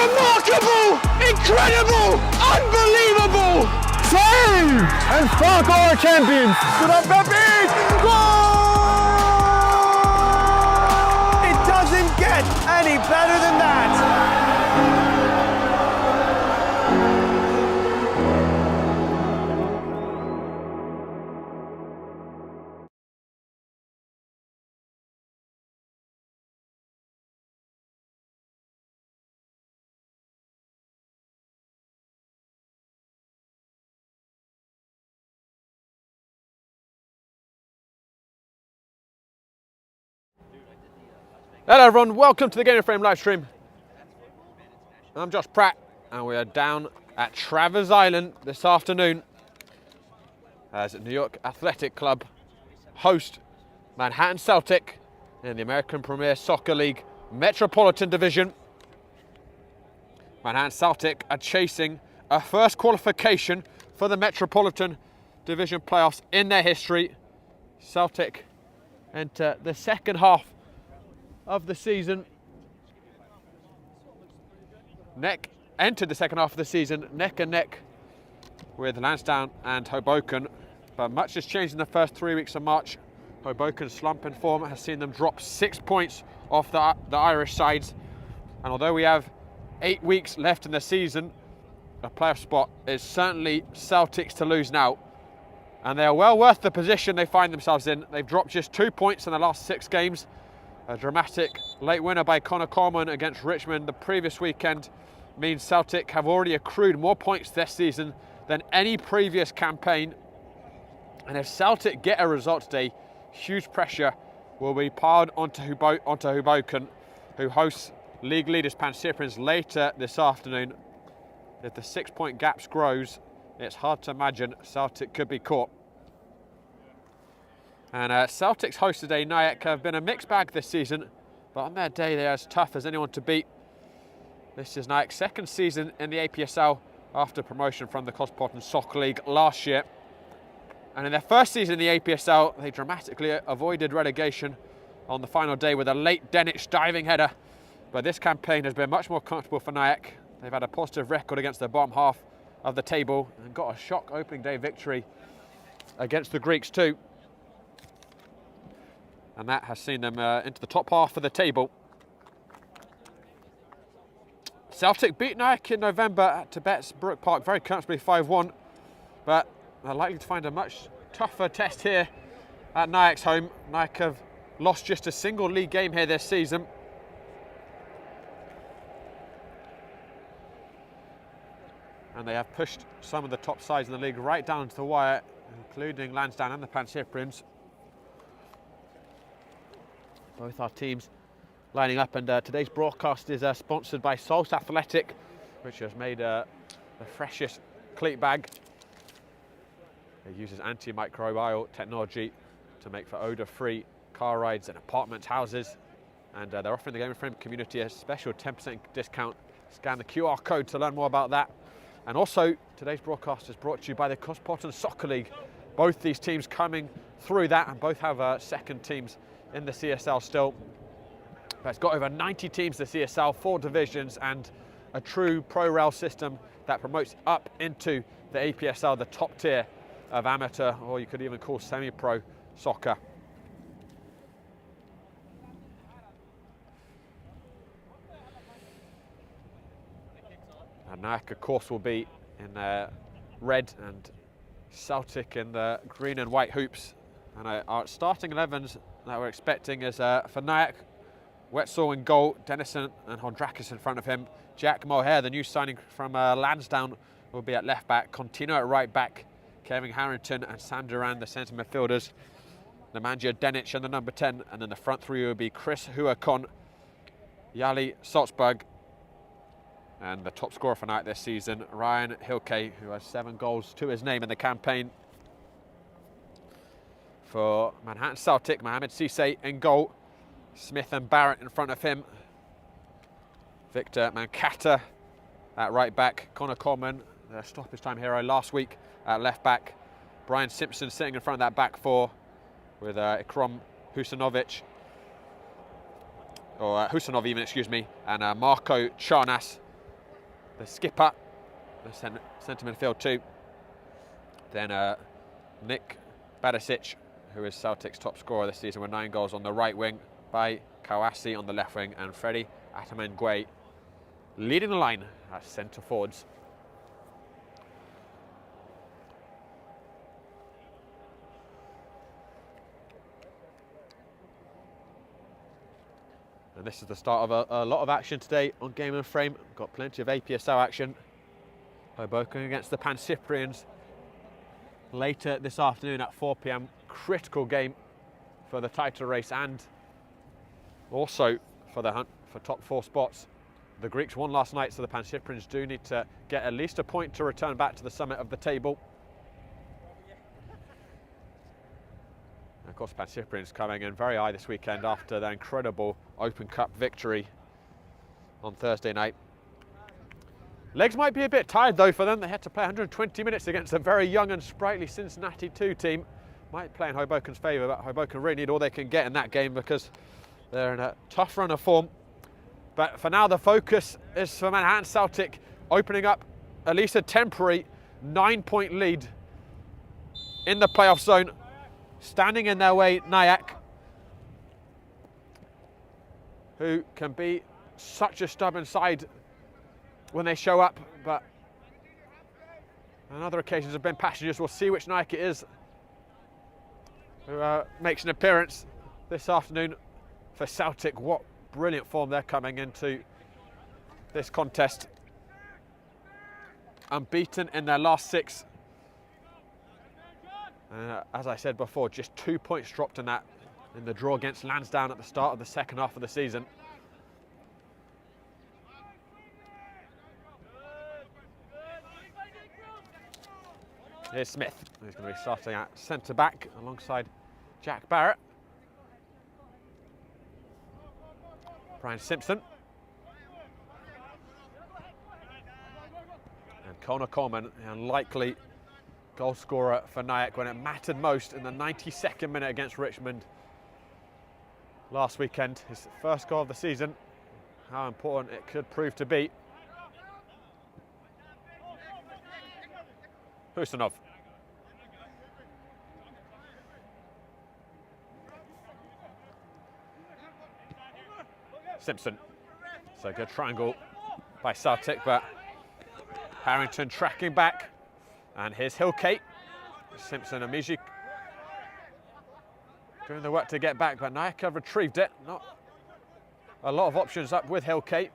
Remarkable! Incredible! Unbelievable! Save! And Spark our champions! Good up, Pepe! Goal! It doesn't get any better than that! Hello everyone, welcome to the Game of Frame live stream. I'm Josh Pratt and we are down at Travers Island this afternoon as New York Athletic Club host Manhattan Celtic in the American Premier Soccer League Metropolitan Division. Manhattan Celtic are chasing a first qualification for the Metropolitan Division playoffs in their history. Celtic enter the second half of the season. Entered the second half of the season neck and neck with Lansdowne and Hoboken, but much has changed in the first 3 weeks of March. Hoboken's slump in form has seen them drop 6 points off the Irish sides, and although we have 8 weeks left in the season, a playoff spot is certainly Celtic's to lose now, and they are well worth the position they find themselves in. They've dropped just 2 points in the last 6 games. A dramatic late winner by Connor Coleman against Richmond the previous weekend means Celtic have already accrued more points this season than any previous campaign. And if Celtic get a result today, huge pressure will be piled onto Hoboken, who hosts league leaders Pan Cyprians later this afternoon. If the 6 point gaps grows, it's hard to imagine Celtic could be caught. And Celtic's hosts today, Nyack, have been a mixed bag this season, but on their day they're as tough as anyone to beat. This is Nyack's second season in the APSL after promotion from the Metropolitan Soccer League last year. And in their first season in the APSL, they dramatically avoided relegation on the final day with a late Denich diving header. But this campaign has been much more comfortable for Nyack. They've had a positive record against the bottom half of the table and got a shock opening day victory against the Greeks too. And that has seen them into the top half of the table. Celtic beat Nyack in November at Tibet's Brook Park very comfortably 5-1, but they're likely to find a much tougher test here at Nyack's home. Nyack have lost just a single league game here this season. And they have pushed some of the top sides in the league right down to the wire, including Lansdowne and the Pan Cyprians. Both our teams lining up, and today's broadcast is sponsored by Salt Athletic, which has made the freshest cleat bag. It uses antimicrobial technology to make for odour-free car rides and apartment houses, and they're offering the Game of Frame community a special 10% discount. Scan the QR code to learn more about that. And also, today's broadcast is brought to you by the Metropolitan Soccer League. Both these teams coming through that, and both have second teams in the CSL still. But it's got over 90 teams, the CSL, 4 divisions, and a true pro-rail system that promotes up into the APSL, the top tier of amateur, or you could even call semi-pro soccer. And Nyack, of course, will be in red, and Celtic in the green and white hoops. And our starting 11s that we're expecting is for Nyack, Wetzel in goal, Dennison and Hondrakis in front of him. Jack Mohair, the new signing from Lansdowne, will be at left back. Contino at right back. Kevin Harrington and Sam Duran, the centre midfielders. Nemanja Denic and the number 10. And then the front three will be Chris Huakon, Yali Salzburg, and the top scorer for Nyack this season, Ryan Hilke, who has 7 goals to his name in the campaign. For Manhattan Celtic, Mohamed Cisse in goal. Smith and Barrett in front of him. Victor Mankata at right back. Connor Coleman, the stoppage time hero last week, at left back. Brian Simpson sitting in front of that back four with Ikrom Husanovic, or Husanov even, excuse me, and Marko Charnas the skipper, the centre midfield too. Then Nick Badasic, who is Celtic's top scorer this season with 9 goals on the right wing, by Kawasi on the left wing, and Freddie Atamangwe leading the line as centre forwards. And this is the start of a lot of action today on Game and Frame. Got plenty of APSL action. Hoboken against the Pan Cyprians later this afternoon at 4 p.m. Critical game for the title race and also for the hunt for top 4 spots. The Greeks won last night, so the Pan Cyprians do need to get at least a point to return back to the summit of the table. And of course, Pan Cyprians coming in very high this weekend after their incredible Open Cup victory on Thursday night. Legs might be a bit tired though for them. They had to play 120 minutes against a very young and sprightly Cincinnati 2 team. Might play in Hoboken's favour, but Hoboken really need all they can get in that game because they're in a tough run of form. But for now, the focus is for Manhattan Celtic, opening up at least a temporary 9-point lead in the playoff zone. Standing in their way, Nyack, who can be such a stubborn side when they show up, but on other occasions have been passengers. We'll see which Nyack it is who makes an appearance this afternoon for Celtic. What brilliant form they're coming into this contest. Unbeaten in their last 6. As I said before, just 2 points dropped in the draw against Lansdowne at the start of the second half of the season. Here's Smith, who's going to be starting at centre back alongside Jack Barrett. Brian Simpson. And Connor Coleman, the unlikely goal scorer for Nyack when it mattered most in the 92nd minute against Richmond last weekend. His first goal of the season. How important it could prove to be. Husanov. Simpson. So good triangle by Celtic, but Harrington tracking back. And here's Hillkate. Simpson and Miji doing the work to get back, but Nyack have retrieved it. Not a lot of options up with Hillkate.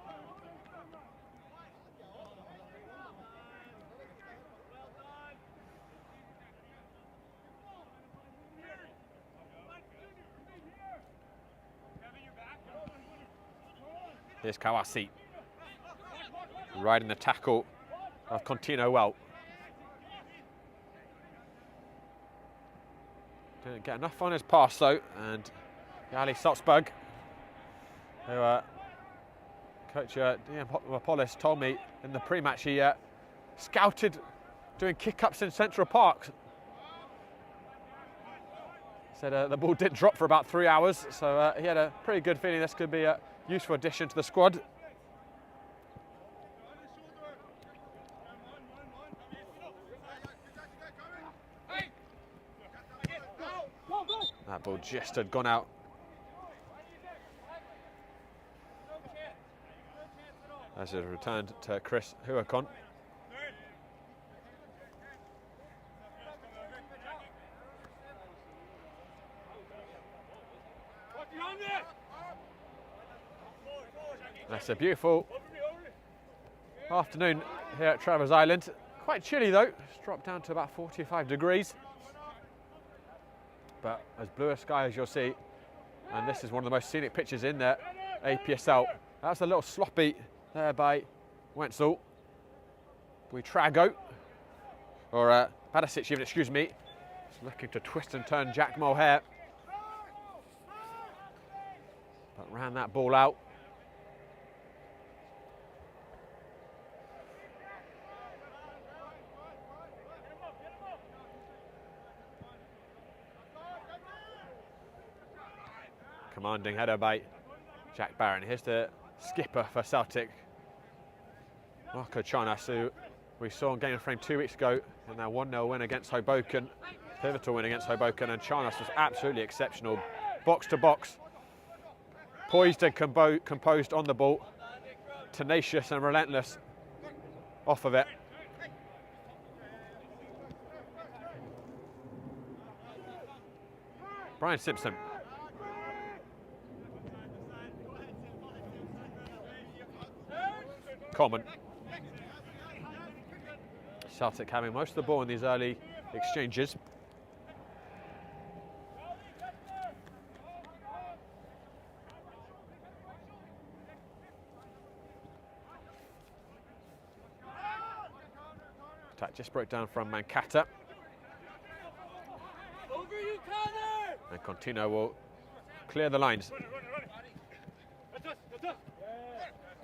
Here's Kawasi, riding the tackle of Contino well. Didn't get enough on his pass though, and Yali Salzburg, who coach Diamopolis told me in the pre-match he scouted doing kick-ups in Central Park. Said the ball didn't drop for about 3 hours, so he had a pretty good feeling this could be a useful addition to the squad. That ball just had gone out. As it returned to Chris Huakon. That's a beautiful afternoon here at Travers Island. Quite chilly though, it's dropped down to about 45 degrees. But as blue a sky as you'll see, and this is one of the most scenic pitches in the APSL. That's a little sloppy there by Wenzel. Buitrago, or Badasic even, excuse me. He's looking to twist and turn Jack Mulhare. But ran that ball out. Commanding header by Jack Barron. Here's the skipper for Celtic, Marco Chanas, who we saw on Game of Frame 2 weeks ago in their 1-0 win against Hoboken, pivotal win against Hoboken, and Chanas was absolutely exceptional, box to box, poised and composed on the ball, tenacious and relentless off of it. Brian Simpson. Common. Celtic having most of the ball in these early exchanges. Attack just broke down from Mankata. And Contino will clear the lines.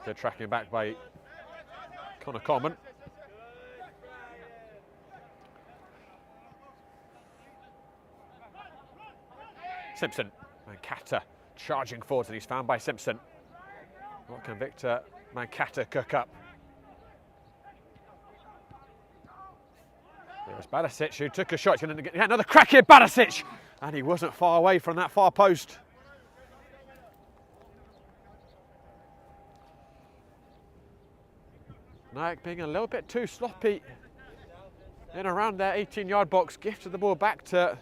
Good tracking back by Connor Coleman. Simpson. Mankata charging forwards, and he's found by Simpson. What can Victor Mankata cook up? It was Barisic who took a shot. He's going to get another crack here, Barisic! And he wasn't far away from that far post. Naik being a little bit too sloppy in around their 18-yard box. Gifted the ball back to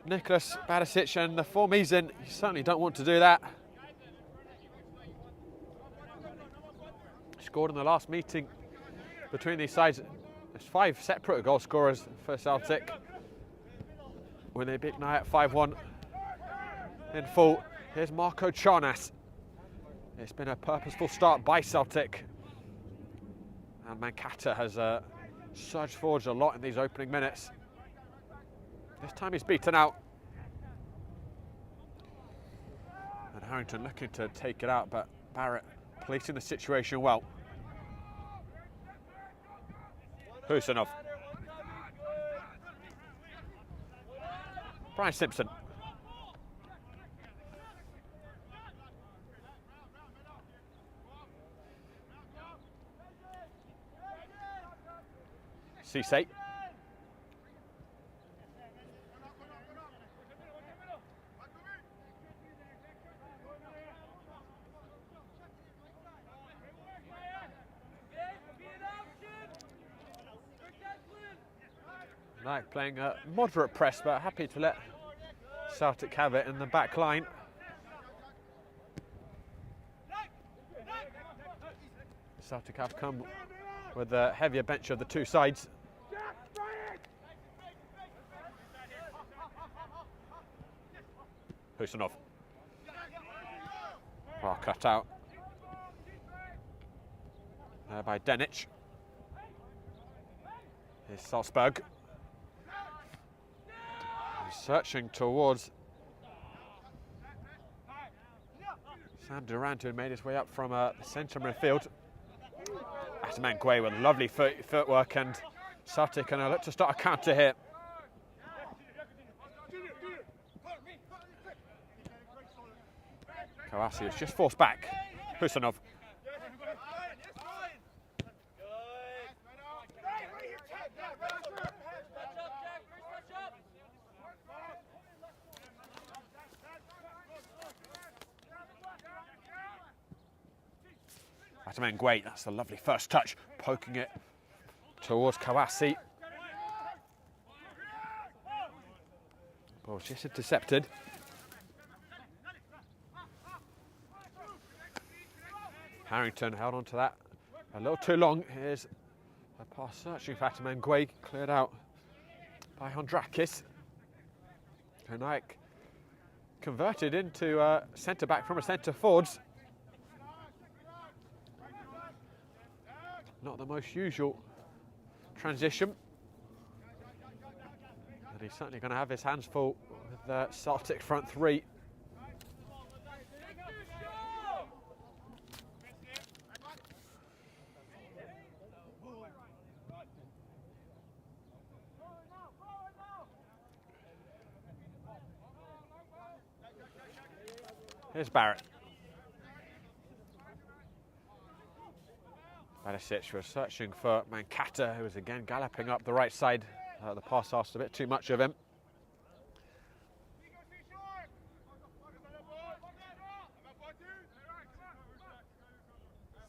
Nicholas Barisic, and the form he's in, you certainly don't want to do that. Scored in the last meeting between these sides. There's 5 separate goal scorers for Celtic when they beat Naik 5-1 in full. Here's Marco Chanas. It's been a purposeful start by Celtic, and Mankata has surged forward a lot in these opening minutes. This time he's beaten out. And Harrington looking to take it out, but Barrett policing the situation well. Husanov. Brian Simpson. Cisse. Naik playing a moderate press, but happy to let Celtic have it in the back line. Celtic have come with a heavier bench of the two sides. Husanov. Oh, cut out by Denic. Here's Salzburg. He's searching towards Sam Durant, who made his way up from the centre midfield. Ataman Gueye with lovely footwork, and Celtic can look to start a counter here. Kawasi is just forced back. Husanov. Ataman Gueye, that's a lovely first touch, poking it towards Kawasi. Ball just intercepted. Harrington held on to that a little too long. Here's a pass searching for Ataman Gueye, cleared out by Hondrakis. Naik converted into centre back from a centre forwards. Not the most usual transition. And he's certainly going to have his hands full with the Celtic front three. Here's Barrett. Barisic was searching for Mankata, who was again galloping up the right side. The pass asked a bit too much of him.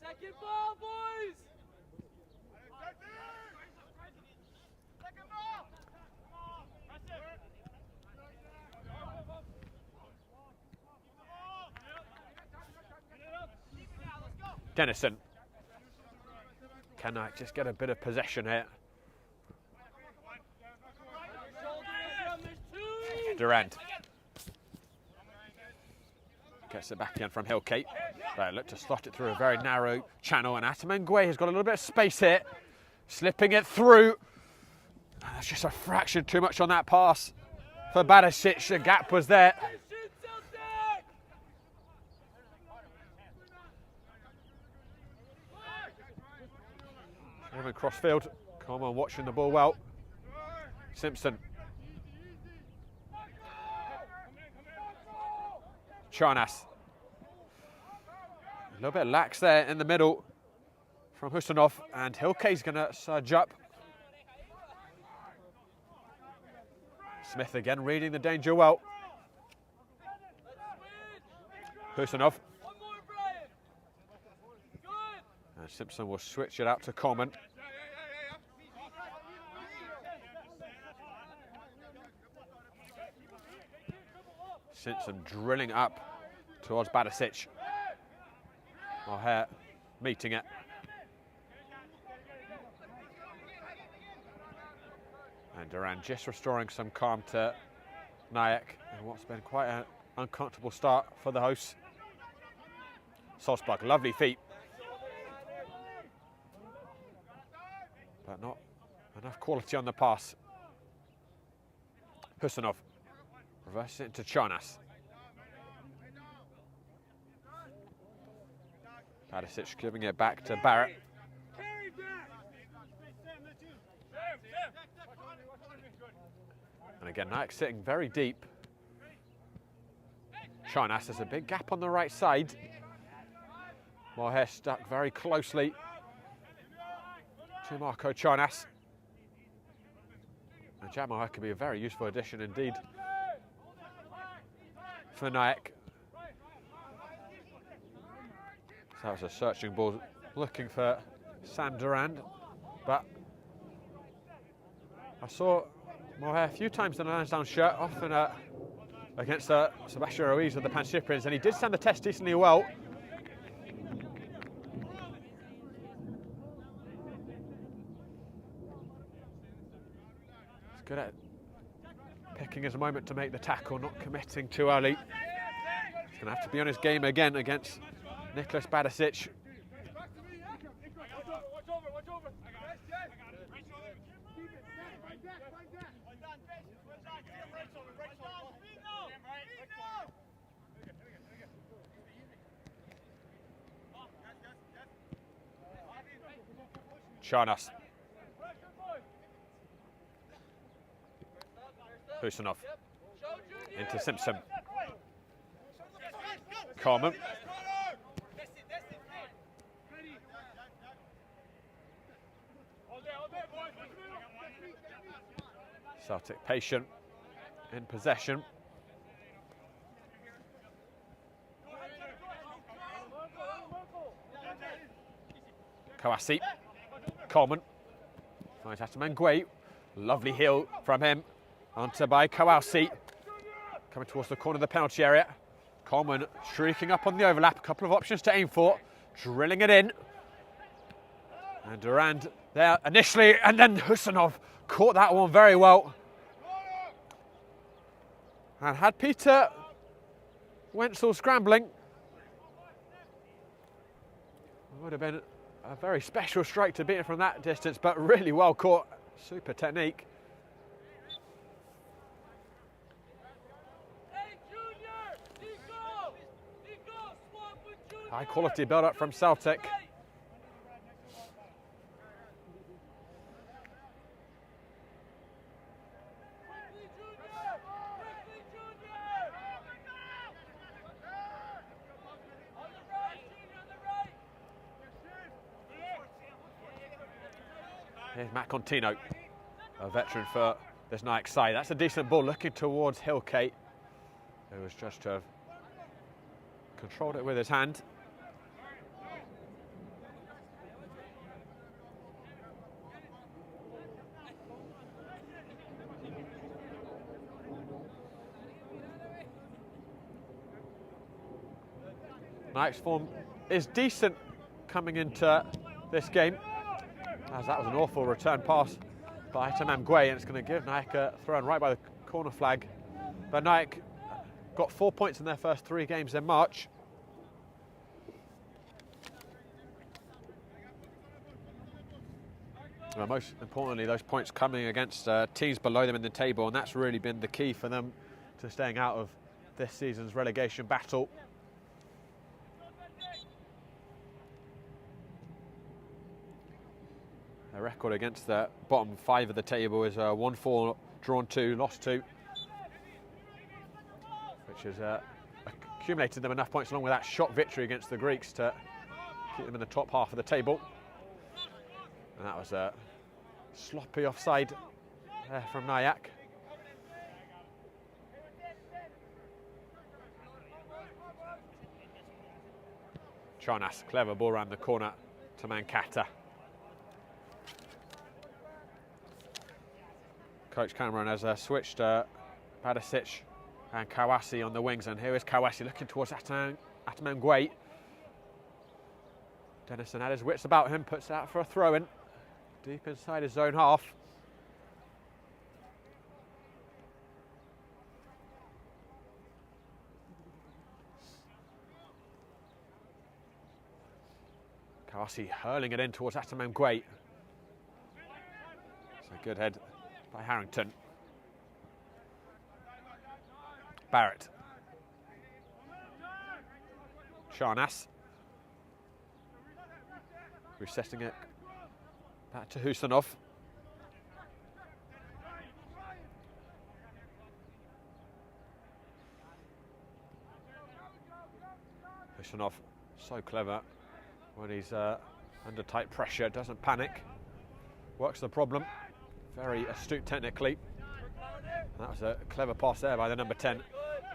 Second ball, boys! Second ball! Dennison. Can I just get a bit of possession here? Durand. Gets it back again from Hillkate. They look to slot it through a very narrow channel, and Atamangwe has got a little bit of space here. Slipping it through. That's just a fraction too much on that pass for Barisic. The gap was there. Over crossfield. Coleman watching the ball well. Simpson. Charnas. A little bit lax there in the middle from Husanov, and Hillkate's going to surge up. Smith again reading the danger well. Husanov. And Simpson will switch it out to Coleman. Simpson drilling up towards Barisic. O'Hare meeting it. And Durand just restoring some calm to Nayak in what's been quite an uncomfortable start for the hosts. Salzburg, lovely feet. But not enough quality on the pass. Husanov. Reverse it into Charnas. Barisic giving it back to Barrett. And again, Nayak sitting very deep. Charnas has a big gap on the right side. Mohair stuck very closely to Marco Charnas. And Jack Mohair could be a very useful addition indeed for Nayak. So that was a searching ball looking for Sam Durand, but I saw Mohair a few times in a Lansdowne shirt, often against Sebastian Ruiz of the Pan Cyprians, and he did stand the test decently well. He's good at picking his moment to make the tackle, not committing too early. He's going to have to be on his game again against Nicholas Barisic. Charnas. Husanov. Into Simpson. Coleman. Celtic patient in possession. Kawasi. Coleman. Finds Atamangwe. Lovely heel from him. Onto by Kawasi. Coming towards the corner of the penalty area. Coleman shrieking up on the overlap. A couple of options to aim for. Drilling it in. And Durand there initially, and then Husanov caught that one very well. And had Peter Wenzel scrambling, it would have been a very special strike to beat it from that distance, but really well caught. Super technique. High quality build-up from Celtic. Here's Matt Contino, a veteran for this Nike side. That's a decent ball looking towards Hilke, who was just to have controlled it with his hand. Nike's form is decent coming into this game, as that was an awful return pass by Tamam Gwe, and it's going to give Nike a throw in right by the corner flag. But Nike got 4 points in their first 3 games in March. Well, most importantly, those points coming against teams below them in the table, and that's really been the key for them to staying out of this season's relegation battle. Their record against the bottom 5 of the table is 1-4, drawn 2, lost 2, which has accumulated them enough points along with that shot victory against the Greeks to keep them in the top half of the table. And that was a sloppy offside there from Nyack. Charnas, clever ball around the corner to Mankata. Coach Cameron has switched Badasic and Kawasi on the wings, and here is Kawasi looking towards Ataman Gwe. Dennison had his wits about him, puts it out for a throw-in, deep inside his own half. Kawasi hurling it in towards Ataman Gwe. It's a good head by Harrington. Barrett. Charnas. Resetting it back to Husanov. Husanov, so clever when he's under tight pressure, doesn't panic, works the problem. Very astute technically. That was a clever pass there by the number 10.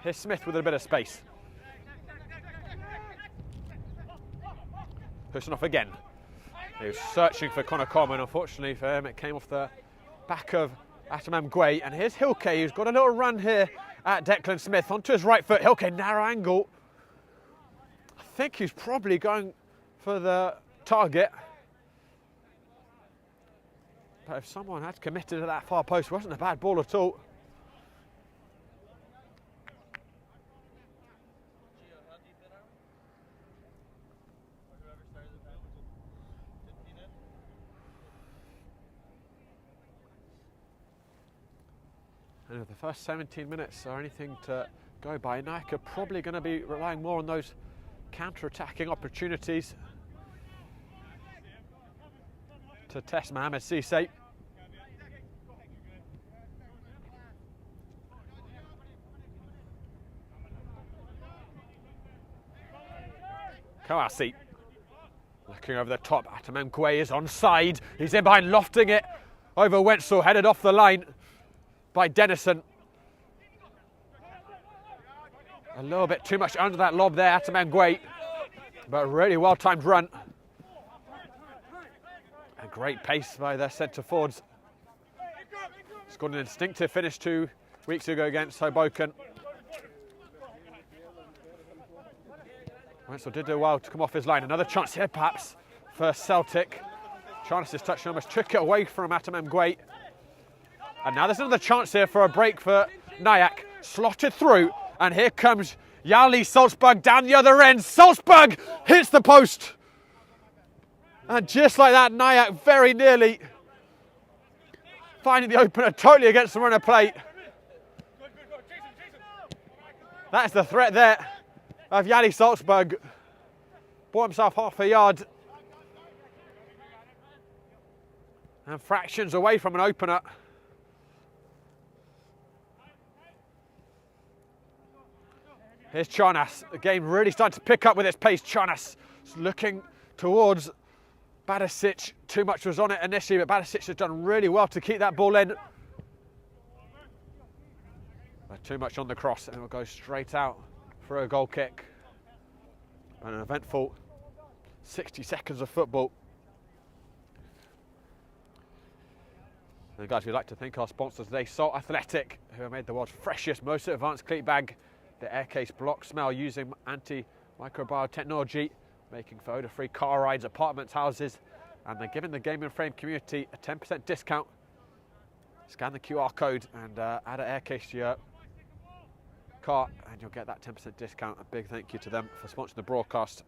Here's Smith with a bit of space. Husanov again. He was searching for Conor Coleman. Unfortunately for him, it came off the back of Ataman Gwe. And here's Hilke, who's got a little run here at Declan Smith. Onto his right foot. Hilke, narrow angle. I think he's probably going for the target. But if someone had committed to that far post, it wasn't a bad ball at all. And if the first 17 minutes are anything to go by, Nike are probably going to be relying more on those counter-attacking opportunities to test Mohamed Cisse. Kawasi looking over the top. Ataman Gwe is onside. He's in behind, lofting it over Wenzel, headed off the line by Dennison. A little bit too much under that lob there, Ataman Gwe, but really well-timed run. A great pace by their centre forwards. Scored an instinctive finish 2 weeks ago against Hoboken. Wenzel did do well to come off his line. Another chance here perhaps for Celtic. Charnas' touch almost took it away from Ataman Gwe. And now there's another chance here for a break for Nyack. Slotted through, and here comes Yali Salzburg down the other end. Salzburg hits the post. And just like that, Nyack very nearly finding the opener totally against the run of play. That's the threat there of Yali Salzburg. Bought himself half a yard. And fractions away from an opener. Here's Charnas. The game really starting to pick up with its pace. Charnas looking towards Barisic, too much was on it initially, but Barisic has done really well to keep that ball in. But too much on the cross, and it will go straight out for a goal kick. An eventful 60 seconds of football. And guys, we'd like to thank our sponsors today, Salt Athletic, who have made the world's freshest, most advanced cleat bag, the Aircase Block Smell using anti-microbial technology, making for odor-free car rides, apartments, houses, and they're giving the gaming frame community a 10% discount. Scan the QR code and add an Aircase to your car and you'll get that 10% discount. A big thank you to them for sponsoring the broadcast.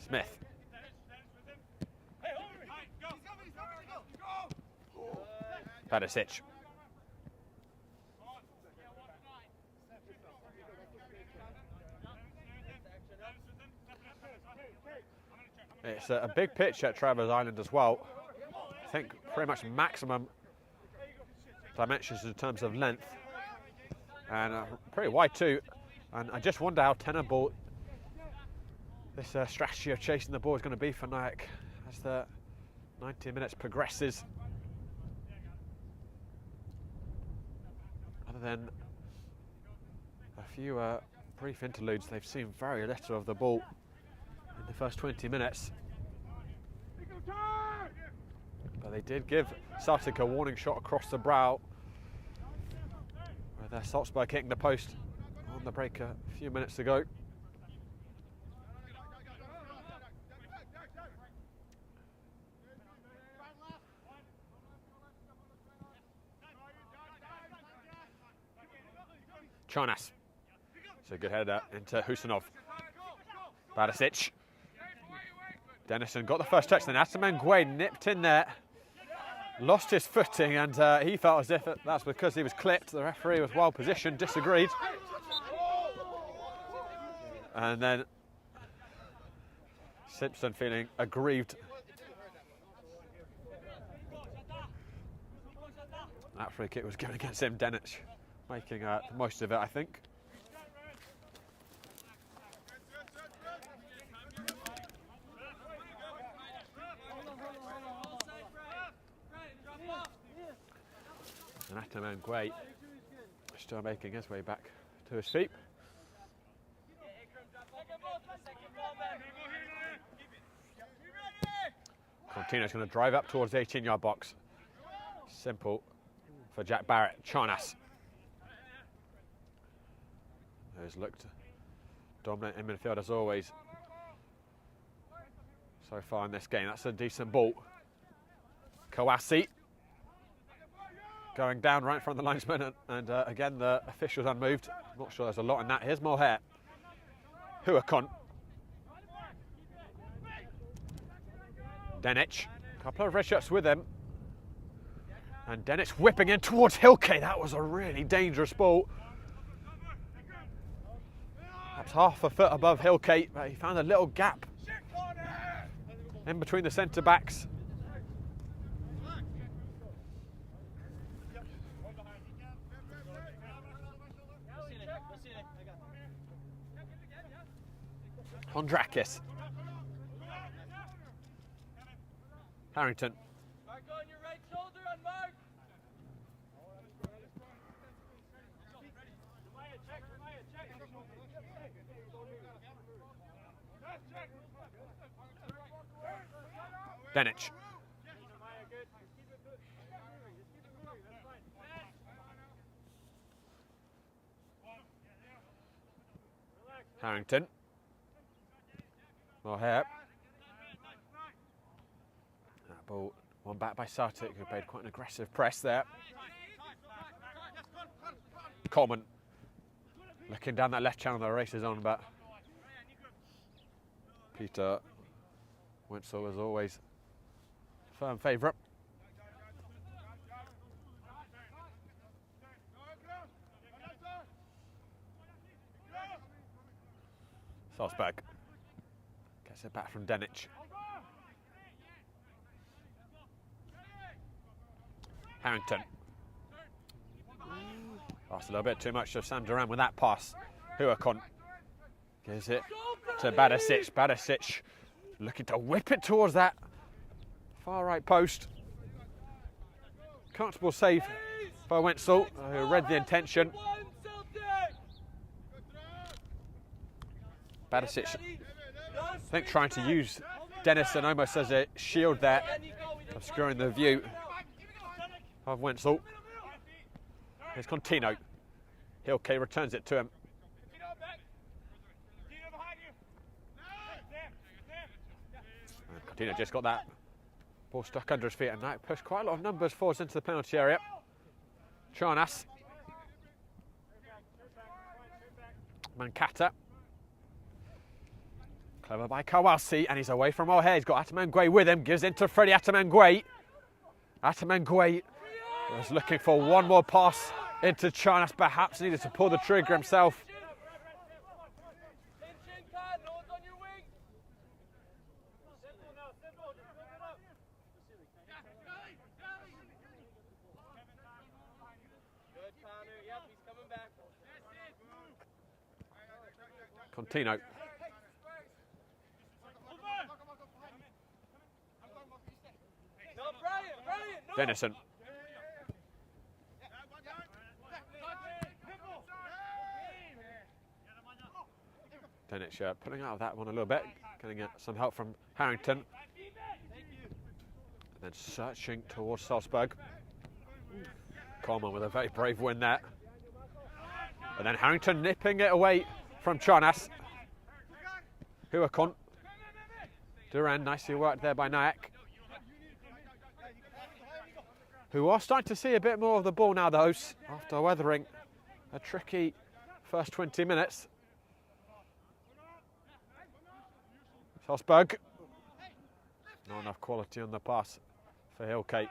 Smith. Barisic. It's a big pitch at Travers Island as well. I think pretty much maximum dimensions in terms of length. And pretty wide too. And I just wonder how tenable this strategy of chasing the ball is going to be for Nyack as the 90 minutes progresses. Other than a few brief interludes, they've seen very little of the ball in the first 20 minutes. But they did give Celtic a warning shot across the brow, with Salzburg hitting the post on the break a few minutes ago. Charnas. It's a good header into Husanov. Barisic. Dennison got the first touch, then Atamangwe nipped in there. Lost his footing and he felt as if that's because he was clipped. The referee was well positioned, disagreed. And then Simpson feeling aggrieved. That free kick was given against him, Denic making the most of it, I think. And Atamangwe still making his way back to his feet. Contino's going to drive up towards the 18-yard box. Simple for Jack Barrett. Charnas, who's looked dominant in midfield as always so far in this game. That's a decent ball. Kawasi going down right in front of the linesman, and again the official's unmoved. Not sure there's a lot in that. Here's Mohair. Huakon. Denic. A couple of red shirts with him. And Denic whipping in towards Hilke. That was a really dangerous ball. Perhaps half a foot above Hilke, but he found a little gap in between the centre backs. Hondrakis. Harrington. Mark on your right shoulder on Mark. Denic. Harrington. Mohair. That ball won back by Celtic, who played quite an aggressive press there. Coleman looking down that left channel the race is on, but Peter Winslow was always firm favourite. Salzburg gets it back from Denic. Harrington. That's a little bit too much of Sam Duran with that pass. Huakon gives it to Badasic. Badasic looking to whip it towards that far right post. Comfortable save by Wenzel, who read the intention. Badasic, I think, trying to use Dennison almost as a shield there, obscuring the view of Wenzel. Here's Contino. Hilke returns it to him. And Contino just got that ball stuck under his feet, and now pushed quite a lot of numbers forwards into the penalty area. Charnas. Mankata. Clever by Kawasi, and he's away from O'Hare. He's got Atamangwe with him, gives in to Freddie Atamangwe. Atamangwe was looking for one more pass into Charnas, perhaps needed to pull the trigger himself. Contino. Dennison. Denich pulling out of that one a little bit, getting some help from Harrington. And then searching towards Salzburg. Coleman with a very brave win there. And then Harrington nipping it away from Charnas. Huakon. Duran, nicely worked there by Nayak, who are starting to see a bit more of the ball now, though, after weathering a tricky first 20 minutes. Salzburg. Not enough quality on the pass for Hilke.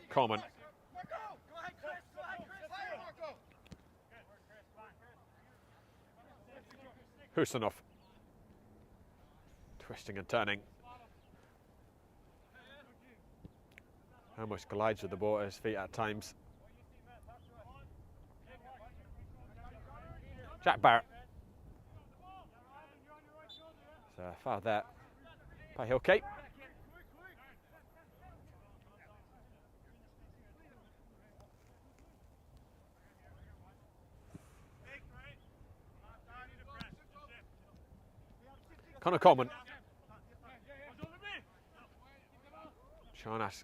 Coleman. Husanov. Twisting and turning. Almost glides with the ball at his feet at times. Jack Barrett. So foul there by Hilke. Connor Coleman. Charnas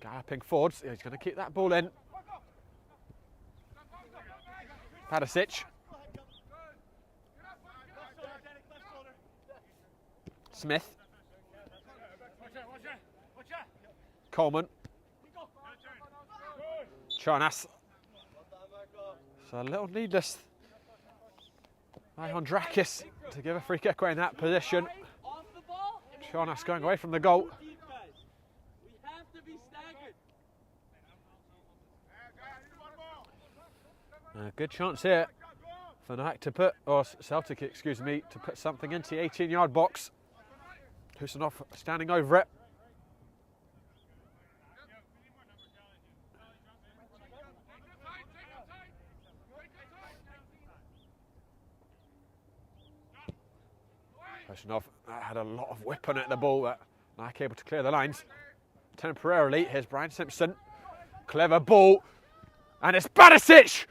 galloping forwards. He's going to keep that ball in. Padasic. Smith. Coleman. Charnas. So a little needless Ihondrakis to give a free kick away in that position. Charnas going away from the goal. A good chance here for Nayak to put, or Celtic, excuse me, to put something into the 18-yard box. Husanov standing over it. Husanov had a lot of whip on it, the ball, but Nayak able to clear the lines temporarily. Here's Brian Simpson. Clever ball. And it's Badasic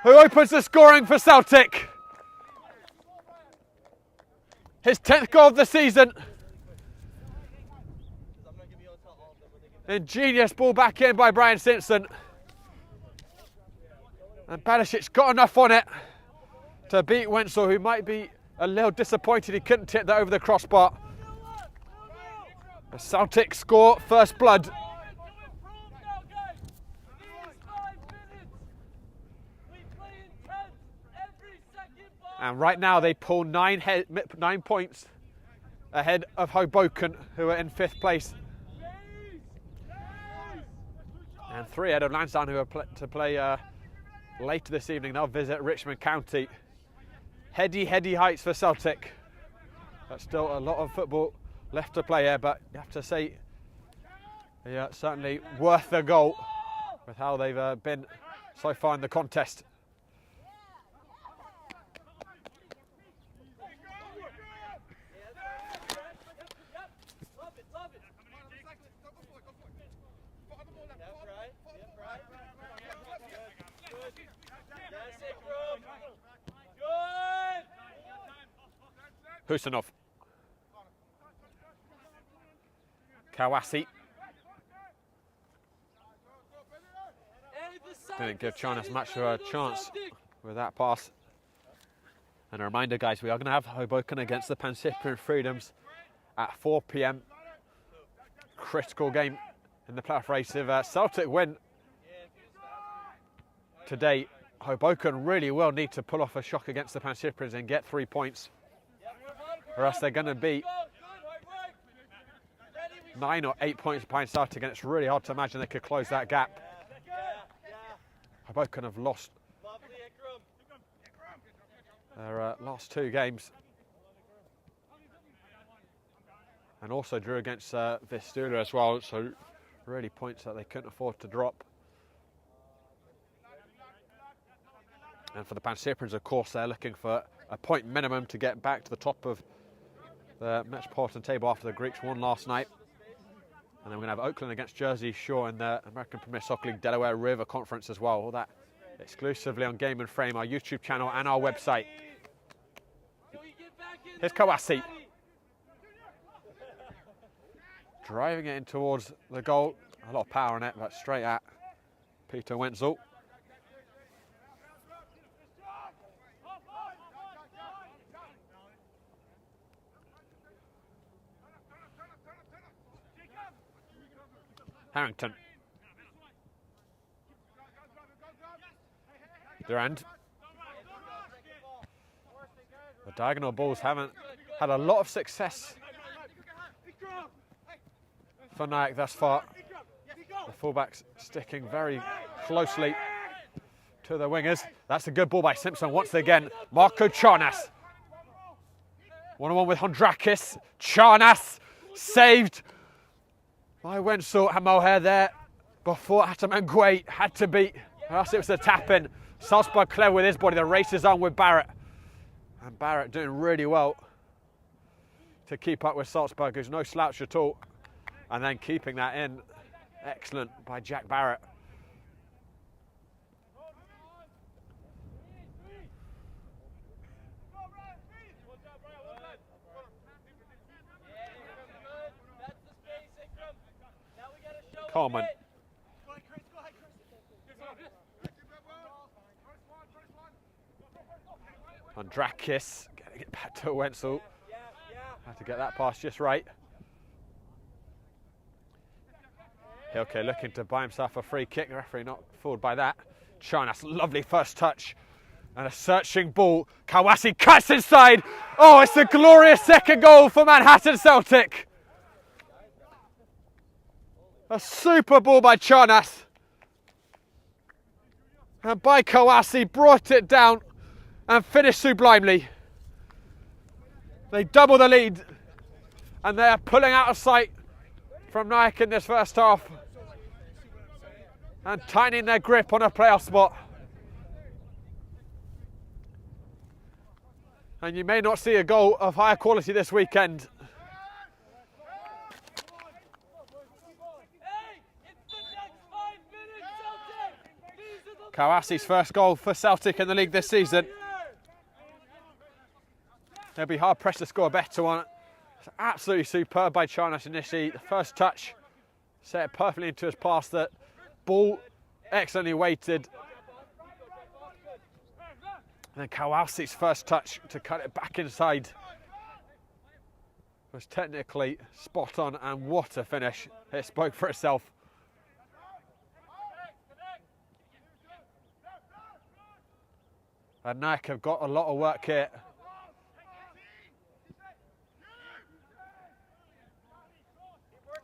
who opens the scoring for Celtic. His 10th goal of the season. Ingenious ball back in by Brian Simpson. And Badasic got enough on it to beat Wenzel, who might be a little disappointed he couldn't tip that over the crossbar. The Celtic score first blood. And right now they pull 9 points ahead of Hoboken, who are in 5th place. And 3 ahead of Lansdowne, who are to play later this evening. They'll visit Richmond County. Heady heights for Celtic. That's still a lot of football left to play here, but you have to say, yeah, certainly worth the goal with how they've been so far in the contest. Husanov. Kawasi. Didn't give Charnas much of a chance with that pass. And a reminder, guys, we are going to have Hoboken against the Pan-Cyprian Freedoms at 4 p.m. Critical game in the playoff race. If Celtic win today, Hoboken really will need to pull off a shock against the Pan-Cyprians and get 3 points. Or else they're going to be 9 or 8 points behind Celtic, and it's really hard to imagine they could close that gap. Hoboken have lost their last 2 games, and also drew against Vistula as well, so really points that they couldn't afford to drop. And for the Pan-Cyprians, of course, they're looking for a point minimum to get back to the top of the Metropolitan table after the Greeks won last night. And then we're going to have Oakland against Jersey Shore in the American Premier Soccer League Delaware River Conference as well. All that exclusively on Game and Frame, our YouTube channel and our website. Here's Kawasi. Driving it in towards the goal. A lot of power on it, but straight at Peter Wenzel. Harrington. Durand. The diagonal balls haven't had a lot of success for Nyack thus far. The fullbacks sticking very closely to the wingers. That's a good ball by Simpson once again. Marco Charnas. 1-on-1 with Hondrakis. Charnas saved by Wenzel. And Mohair there before Atamangwe had to beat. Or else it was a tap-in. Salzburg clever with his body. The race is on with Barrett. And Barrett doing really well to keep up with Salzburg, who's no slouch at all. And then keeping that in. Excellent by Jack Barrett. Coleman. Andrakis getting it back to Wenzel. Had to get that pass just right. Hilke looking to buy himself a free kick. The referee not fooled by that. Charnas, lovely first touch. And a searching ball. Kawasi cuts inside. Oh, it's a glorious second goal for Manhattan Celtic. A super ball by Charnas. And by Kawasi, brought it down and finished sublimely. They double the lead. And they are pulling out of sight from Nyack in this first half. And tightening their grip on a playoff spot. And you may not see a goal of higher quality this weekend. Kawasi's first goal for Celtic in the league this season. They'll be hard pressed to score a better one. It's absolutely superb by Charnas initially. The first touch set it perfectly into his pass. That ball excellently weighted. And then Kawasi's first touch to cut it back inside was technically spot on, and what a finish. It spoke for itself. And Nyack have got a lot of work here.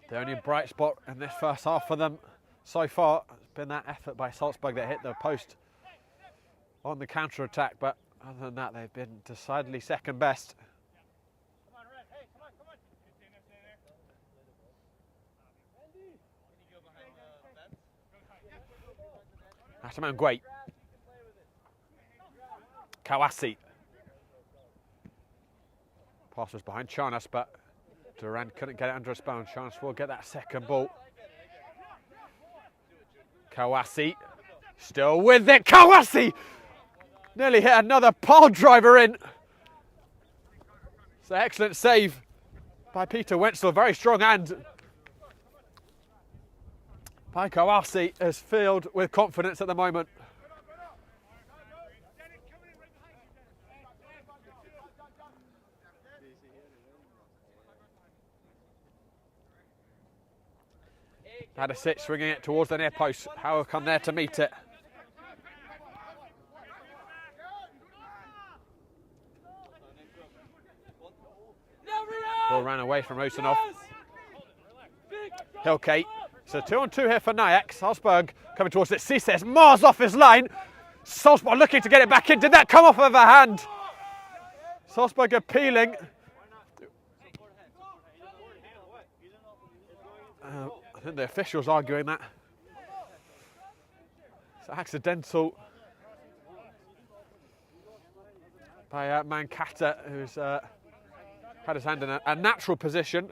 The only bright spot in this first half for them so far has been that effort by Salzburg that hit the post on the counter-attack, but other than that, they've been decidedly second best. Ataman Guay. Kawasi. Pass was behind Charnas, but Duran couldn't get it under a spell. Charnas will get that second ball. Kawasi. Still with it. Kawasi! Nearly hit another pile driver in. It's an excellent save by Peter Wenzel. Very strong hand by Kawasi, is filled with confidence at the moment. Hadasic swinging it towards the near post. How will come there to meet it? Ball ran away from Usanov. Hilke. So 2-on-2 here for Nayak. Salzburg coming towards it. Cisse Mars off his line. Salzburg looking to get it back in. Did that come off of a hand? Salzburg appealing. I think the officials arguing that. It's accidental by Mankata, who's had his hand in a natural position.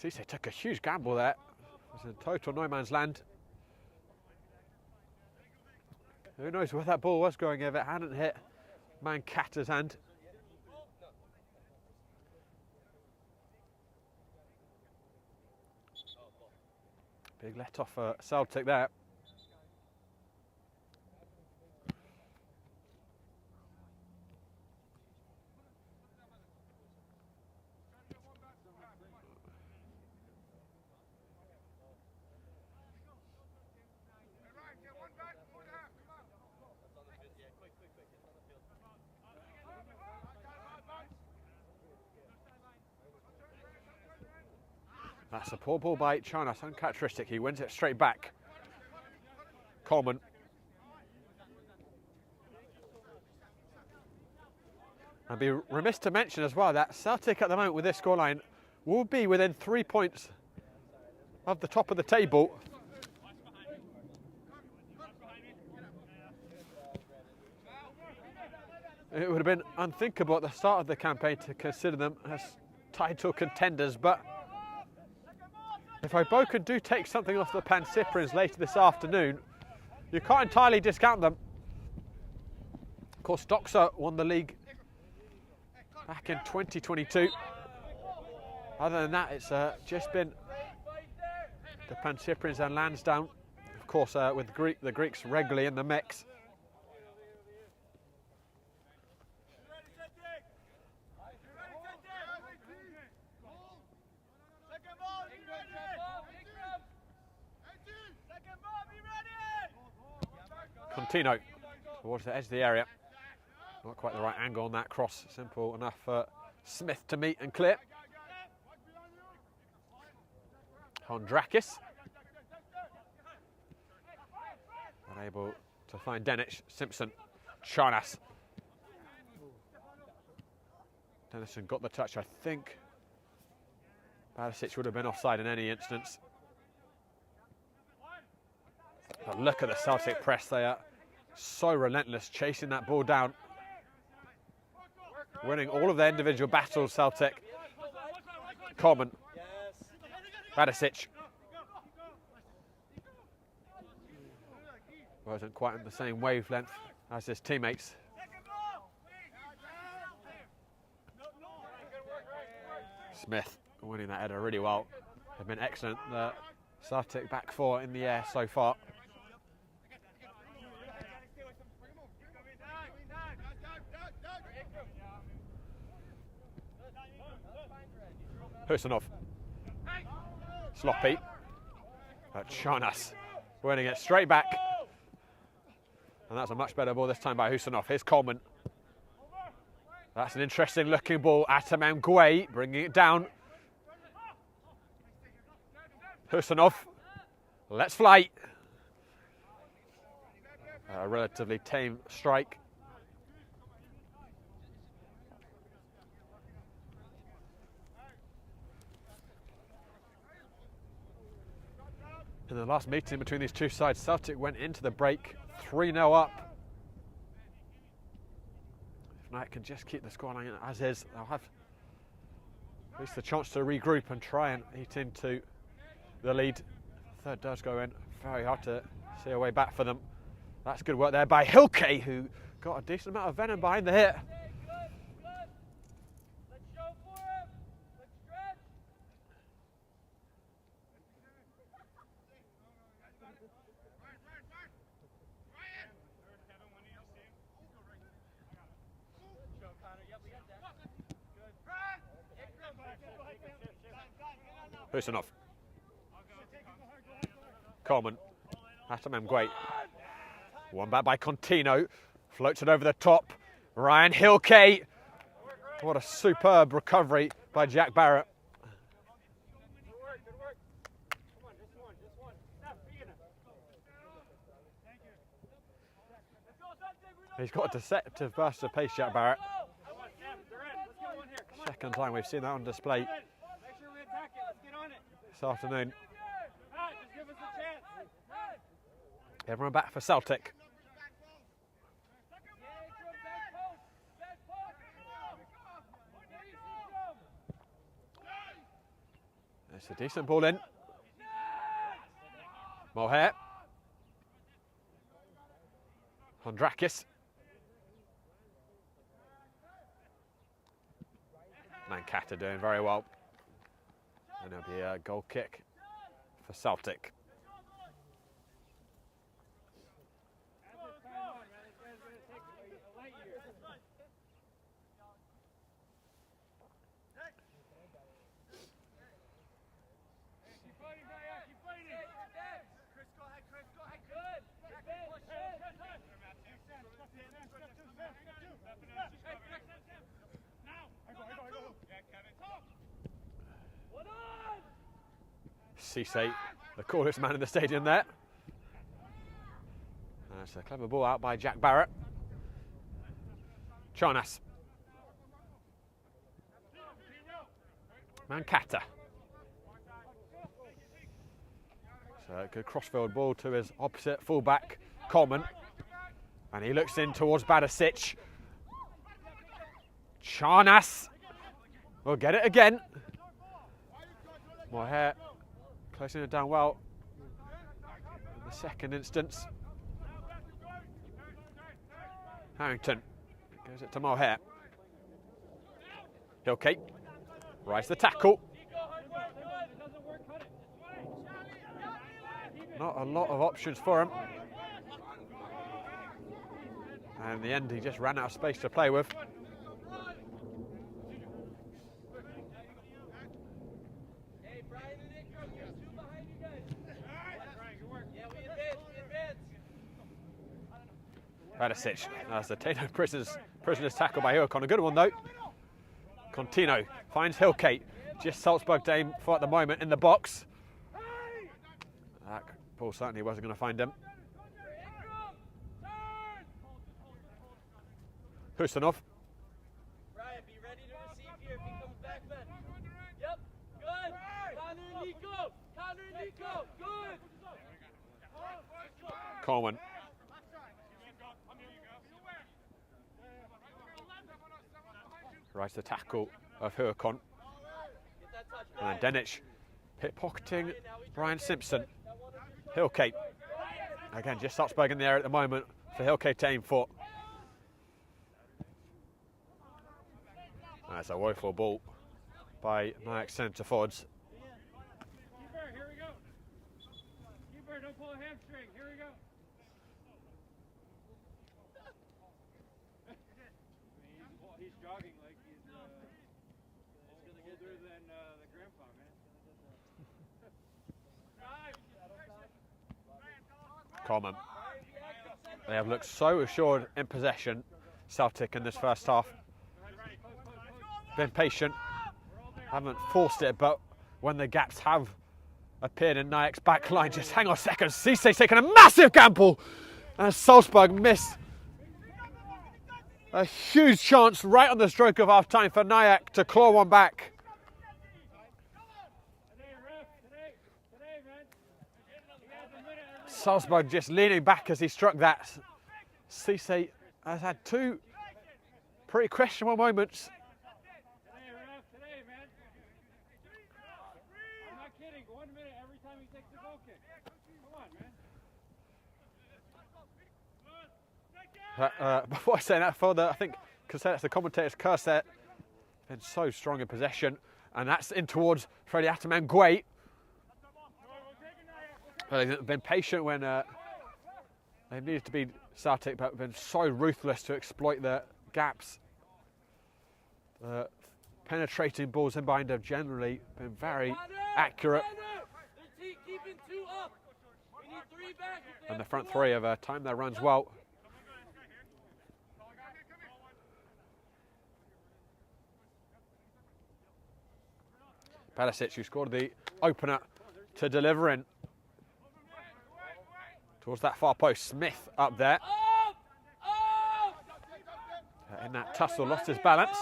Cisse took a huge gamble there. It was in total no man's land. Who knows where that ball was going if it hadn't hit Mankata's hand. Big let off for Celtic there. That's a poor ball by Charnas, uncharacteristic. He wins it straight back. Coleman. I'd be remiss to mention as well that Celtic at the moment with this scoreline will be within 3 points of the top of the table. It would have been unthinkable at the start of the campaign to consider them as title contenders, but if Hoboken do take something off the Pan-Cyprians later this afternoon, you can't entirely discount them. Of course, Doxa won the league back in 2022. Other than that, it's just been the Pan-Cyprians and Lansdowne, of course, with the Greeks regularly in the mix. Contino towards the edge of the area. Not quite the right angle on that cross. Simple enough for Smith to meet and clear. Hondrakis. Unable to find Denic. Simpson. Charnas. Dennison got the touch, I think. Barisic would have been offside in any instance. But look at the Celtic press. They are so relentless, chasing that ball down. Winning all of their individual battles, Celtic. Coleman. Barisic. Wasn't quite in the same wavelength as his teammates. Smith winning that header really well. They've been excellent. The Celtic back four in the air so far. Husanov. Sloppy. Charnas winning it straight back. And that's a much better ball this time by Husanov. Here's Coleman. That's an interesting looking ball. Atamam Gwe bringing it down. Husanov. Let's fly. A relatively tame strike. In the last meeting between these two sides, Celtic went into the break 3-0 up. If Knight can just keep the scoreline as is, they'll have at least the chance to regroup and try and eat into the lead. Third does go in. Very hard to see a way back for them. That's good work there by Hilke, who got a decent amount of venom behind the hit. Husanov. Coleman. Atamam Gwe. One back by Contino. Floats it over the top. Ryan Hilke. What a superb recovery by Jack Barrett. He's got a deceptive burst of pace, Jack Barrett. Second time we've seen that on display this afternoon. Everyone back for Celtic. It's a decent ball in. Mohair. Hondrakis. Mankata doing very well. And it'll be a goal kick for Celtic. Cisse, the coolest man in the stadium there. That's a clever ball out by Jack Barrett. Charnas. Mankata. So a good crossfield ball to his opposite fullback, Coleman. And he looks in towards Badasic. Charnas will get it again. Mohair closing it down well in the second instance. Harrington goes it to Mohair. Hilke rise the tackle. Not a lot of options for him. And in the end, he just ran out of space to play with. Badasic, that's the Tano prisoners tackle by Hilke. A good one though. Contino finds Hilke. Just Salzburg's aim for at the moment in the box. That ball certainly wasn't going to find him. Husanov. Ryan, be ready to receive here if he comes back, man. Yep, good. Connor and Nico. Connor and Nico. Good. Coleman. Right the tackle of Hurkon. And then Denic pickpocketing Brian Simpson. Hilke. Again, just Salzburg in the air at the moment for Hilke to aim for. That's a woeful ball by Nyack centre forwards. Keeper, here we go. Keeper, don't pull a hamstring. Here we go. He's jogging like he's older than the grandpa, man. Coleman. They have looked so assured in possession, Celtic, in this first half. Been patient, haven't forced it, but when the gaps have appeared in Nyack's back line, just hang on a second, Cisse's taking a massive gamble, and Salzburg missed a huge chance right on the stroke of half time for Nyack to claw one back. Salzburg just leaning back as he struck that. Cisse has had two pretty questionable moments. Before I say that further, I think that's the commentator's curse there. Been so strong in possession, and that's in towards Freddie Ataman Guay. They've been patient when they needed to be Celtic, but been so ruthless to exploit the gaps. Penetrating balls in behind have generally been very accurate. And the front three have timed their runs well. Perisic, who scored the opener, to deliver in towards that far post. Smith up there. In that tussle, lost his balance.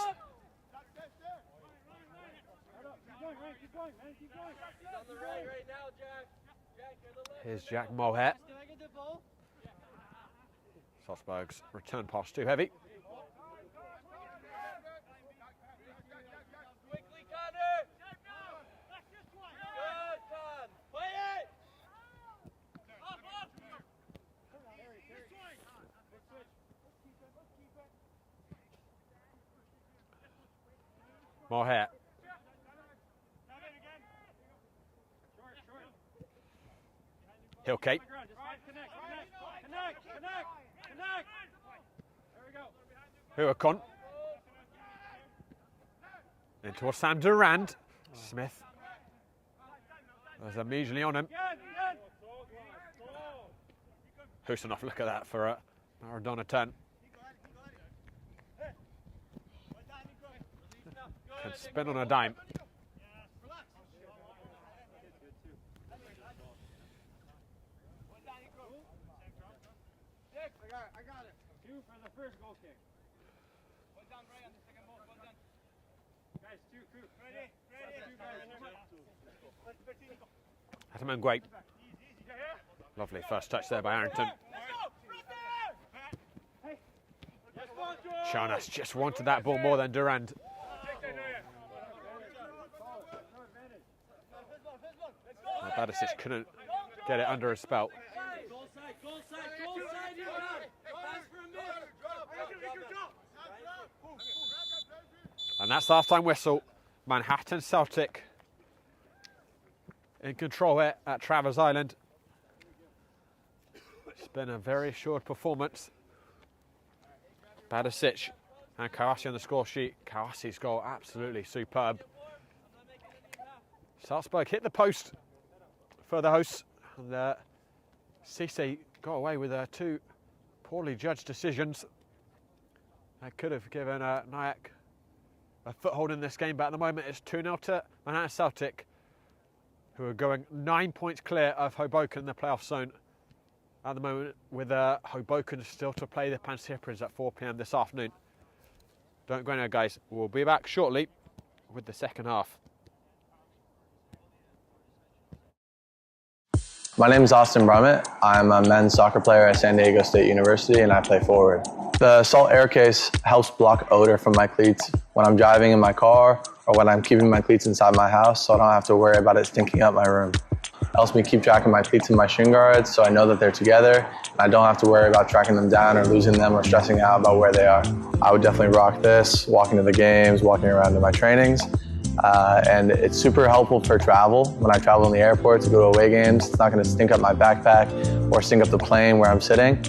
Here's Jack Mohet. Salzburg's return pass too heavy. Mohet. Hilke. Huakon. In towards Sam Durand. Smith was immediately on him. Husanov, look at that for a Maradona turn. Can spin on a dime. Ataman Guay. Lovely first touch there by Arrington. Charnas just wanted that ball more than Durand. Badisic couldn't get it under his spell. And that's the half-time whistle. Manhattan Celtic in control here at Travers Island. It's been a very assured performance. Badisic and Kawasi on the score sheet. Kawasi's goal absolutely superb. Salzburg hit the post for the hosts, and Cisse got away with two poorly judged decisions. That could have given Nyack a foothold in this game, but at the moment it's 2-0 to Manhattan Celtic, who are going 9 points clear of Hoboken in the playoff zone at the moment, with Hoboken still to play the Pansiprids at 4 p.m. this afternoon. Don't go anywhere, guys. We'll be back shortly with the second half. My name is Austin Brummett. I'm a men's soccer player at San Diego State University, and I play forward. The Salt Air Case helps block odor from my cleats when I'm driving in my car or when I'm keeping my cleats inside my house, so I don't have to worry about it stinking up my room. It helps me keep track of my cleats and my shin guards, so I know that they're together, and I don't have to worry about tracking them down or losing them or stressing out about where they are. I would definitely rock this, walking to the games, walking around to my trainings. And it's super helpful for travel. When I travel in the airport to go to away games, it's not going to stink up my backpack or stink up the plane where I'm sitting.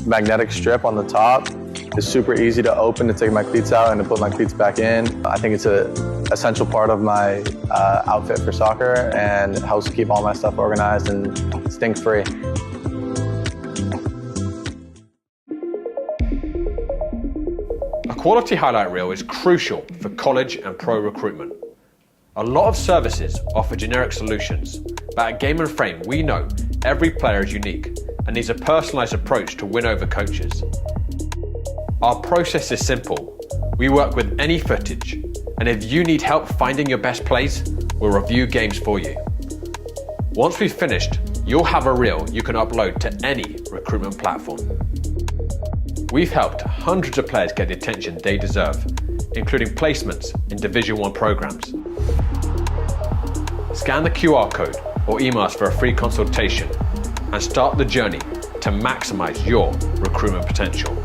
Magnetic strip on the top is super easy to open to take my cleats out and to put my cleats back in. I think it's an essential part of my outfit for soccer, and it helps keep all my stuff organized and stink free. A quality highlight reel is crucial for college and pro recruitment. A lot of services offer generic solutions, but at Game & Frame we know every player is unique and needs a personalised approach to win over coaches. Our process is simple. We work with any footage, and if you need help finding your best plays, we'll review games for you. Once we've finished, you'll have a reel you can upload to any recruitment platform. We've helped hundreds of players get the attention they deserve, including placements in Division 1 programs. Scan the QR code or email us for a free consultation and start the journey to maximize your recruitment potential.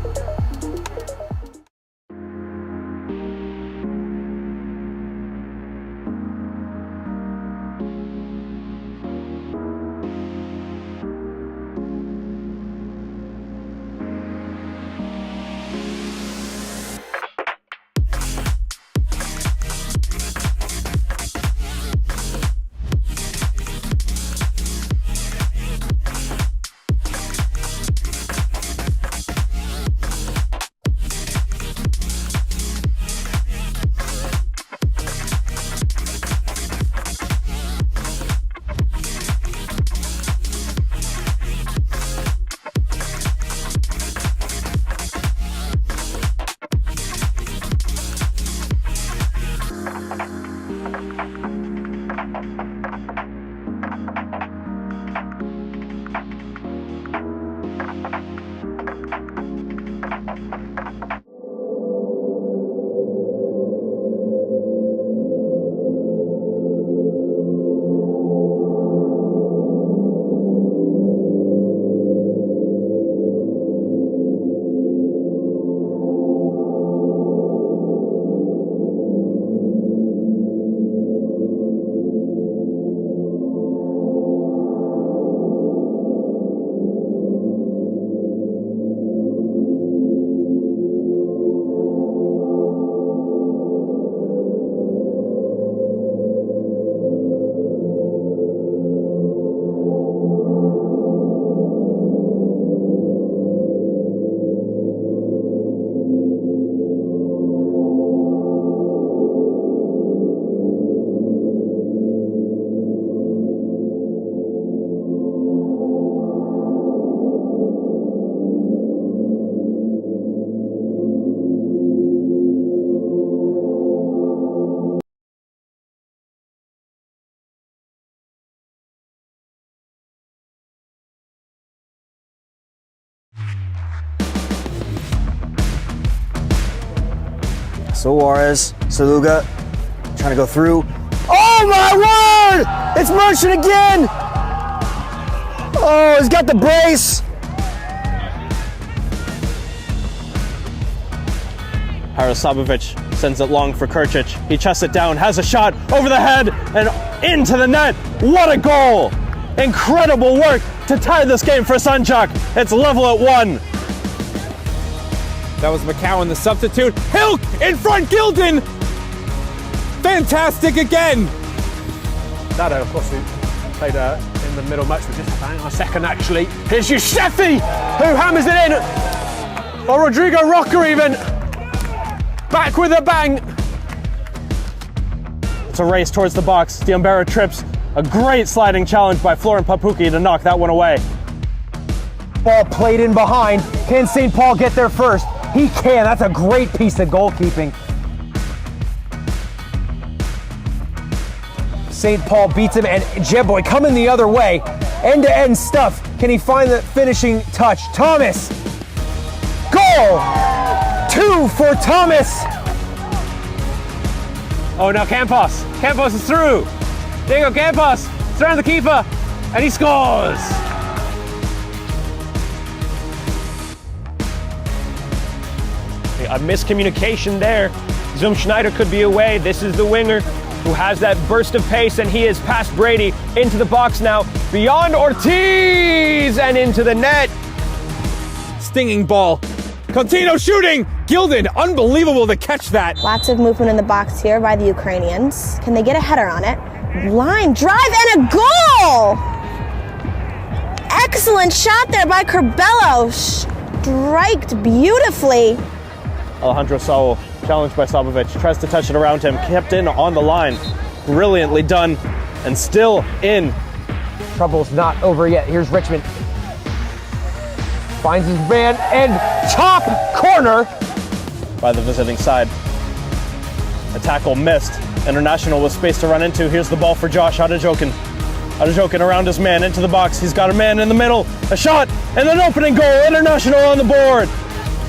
Suarez, Saluga, trying to go through. Oh my word! It's Merchant again! Oh, he's got the brace. Harasabovic sends it long for Kurcic. He chests it down, has a shot over the head and into the net. What a goal! Incredible work to tie this game for Sanjak. It's level at 1. That was McCowan, the substitute. Hilk in front, Gilden! Fantastic again! Dado, of course, who played in the middle match. We just hang on a second, actually. Here's Yusefi, who hammers it in. Or Rodrigo Roca even. Back with a bang. It's a race towards the box. Diambera trips. A great sliding challenge by Florent Papuki to knock that one away. Ball played in behind. Can St. Paul get there first? He can. That's a great piece of goalkeeping. St. Paul beats him, and Jeboy coming the other way. End-to-end stuff. Can he find the finishing touch? Thomas. Goal! 2 for Thomas. Oh, now Campos. Campos is through. Diego Campos. It's around the keeper, and he scores. A miscommunication there. Zoom Schneider could be away. This is the winger who has that burst of pace, and he is past Brady into the box now, beyond Ortiz and into the net. Stinging ball. Contino shooting. Gilden, unbelievable to catch that. Lots of movement in the box here by the Ukrainians. Can they get a header on it? Line drive and a goal! Excellent shot there by Curbelo. Striked beautifully. Alejandro Saul, challenged by Sabovic, tries to touch it around him, kept in on the line. Brilliantly done, and still in. Trouble's not over yet. Here's Richmond. Finds his man and top corner. By the visiting side. A tackle missed. International with space to run into. Here's the ball for Josh Adejokin. Adejokin around his man into the box. He's got a man in the middle. A shot and an opening goal. International on the board.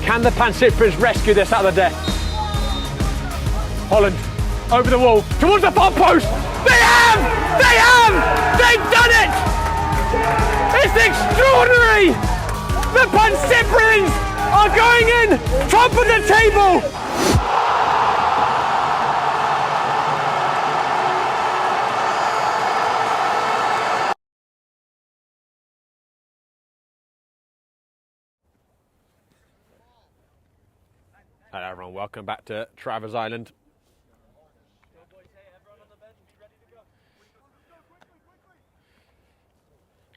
Can the Pansipras rescue this out of the death? Holland over the wall towards the far post. They have! They have! They've done it! It's extraordinary! The Pansipras are going in top of the table! Hello everyone, welcome back to Travers Island.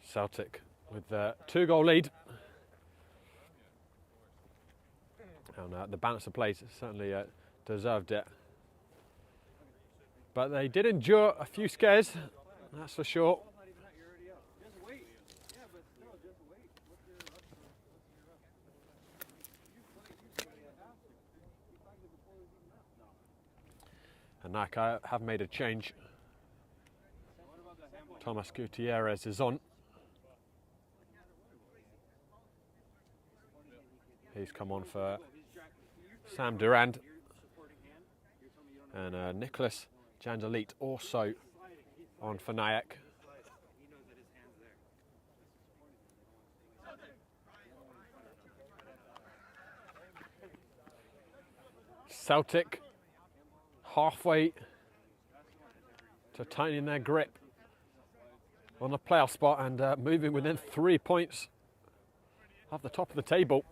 Celtic with a 2-goal lead. And the balance of play certainly deserved it. But they did endure a few scares, that's for sure. And Naka have made a change. Thomas Gutierrez is on. He's come on for Sam Durand. And Nicholas Jandalit also on for Nyack. Celtic halfway to tightening their grip on the playoff spot and moving within 3 points of the top of the table.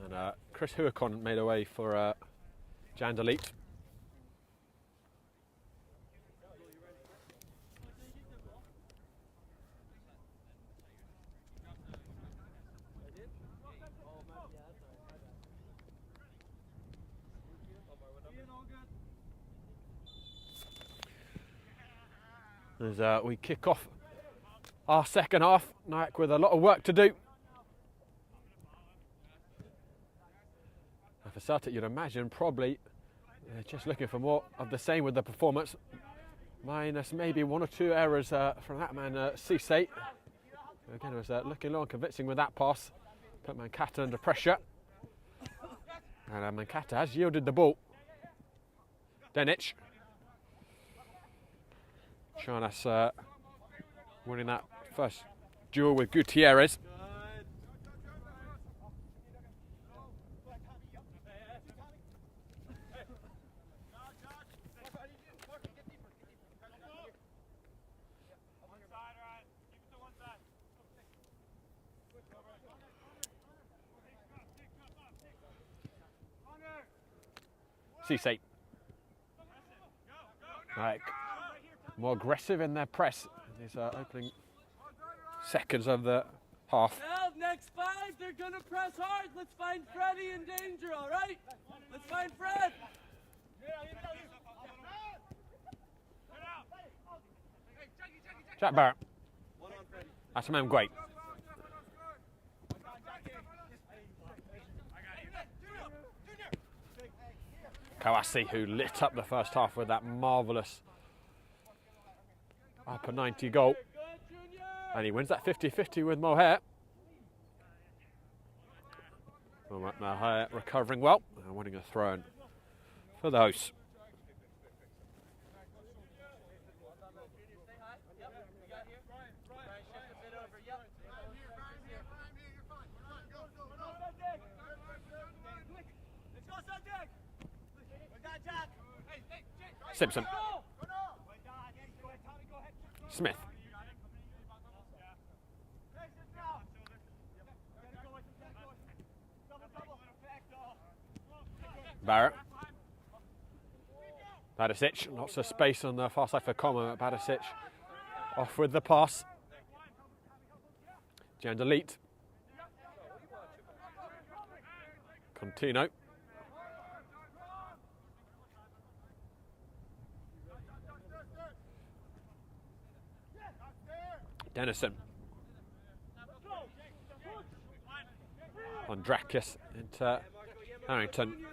And Chris Huakon made away for Jandalit. As we kick off our second half, Nyack with a lot of work to do. And for Celtic, you'd imagine probably just looking for more of the same with the performance. Minus maybe 1 or 2 errors from that man, Cisse. Again, it was looking low and convincing with that pass. Put Mankata under pressure. And Mankata has yielded the ball. Denic. Charnas winning that first duel with Gutierrez. Cisse. Right. More aggressive in their press in these opening seconds of the half. Now, next 5, they're going to press hard. Let's find Freddie in danger, all right? Let's find Fred. Jack Barrett. That's a man great. Kawasi, who lit up the first half with that marvellous upper 90 goal. And he wins that 50-50 with Mohair. Mohair recovering well and winning a throw-in for the hosts. Simpson. Smith. Barrett. Badisic, lots of space on the far side for Comer. Badisic off with the pass. Jandelit. Contino. Dennison. Andrakis into Harrington.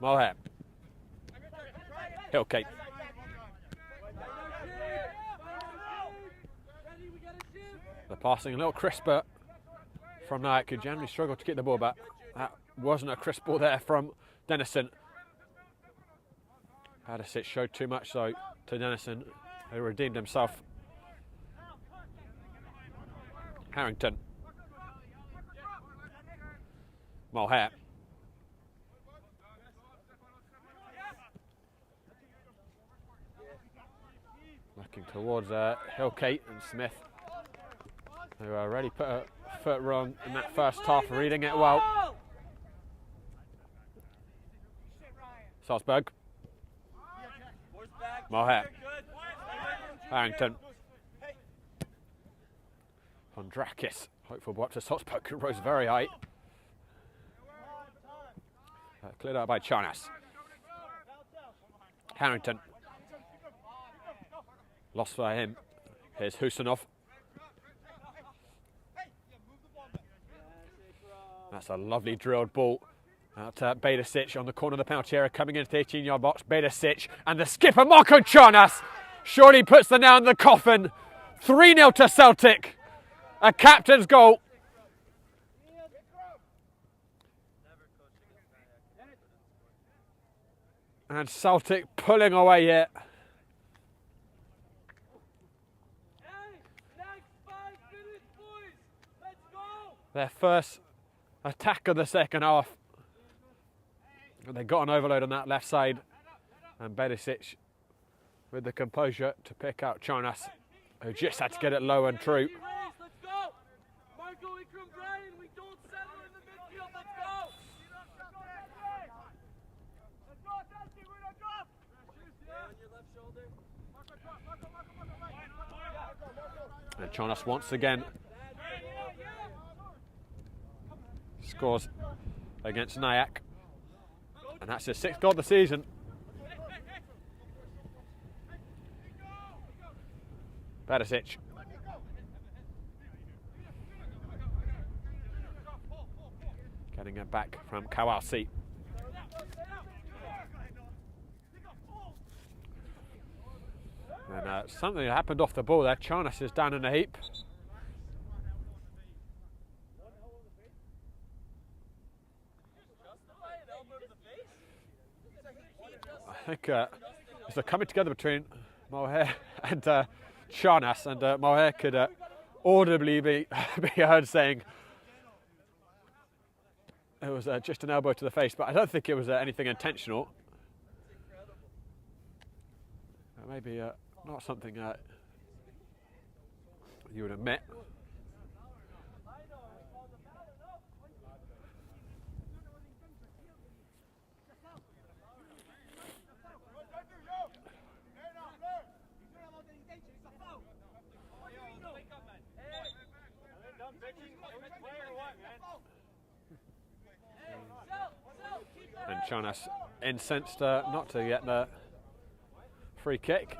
Moher. Hillcape. The passing a little crisper from Nayak, who generally struggled to get the ball back. That wasn't a crisp ball there from Dennison. Badisic showed too much though to Dennison, who redeemed himself. Harrington. Moher. Looking towards Hillcape and Smith, who already put a foot wrong in that first half, reading it well. Salzburg. Moher. Harrington. Andrakis. Hopeful ball up to Salzburg, who rose very high. Cleared out by Charnas. Harrington. Lost for him. Here's Husanov. That's a lovely drilled ball out to Badisic on the corner of the penalty area, coming into the 18-yard box. Badisic and the skipper Marko Charnas surely puts the nail in the coffin. 3-0 to Celtic. A captain's goal. And Celtic pulling away here. Their first attack of the second half. They got an overload on that left side. And Badisic with the composure to pick out Charnas, who just had to get it low and true. And Charnas once again scores against Nayak, and that's his 6th goal of the season. Badisic. Getting it back from Kawasi. And something happened off the ball there. Charnas is down in a heap. I think it's a coming together between Moher and Charnas, and Moher could audibly be heard saying it was just an elbow to the face, but I don't think it was anything intentional. Maybe not something you would admit. And Charnas incensed not to get the free kick.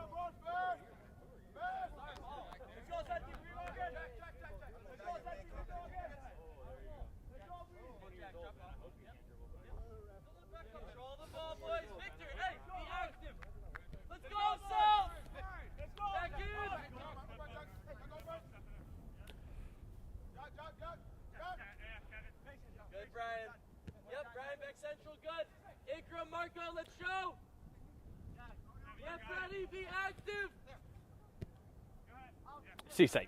Marco, let's show. Get ready, be active. Cisse.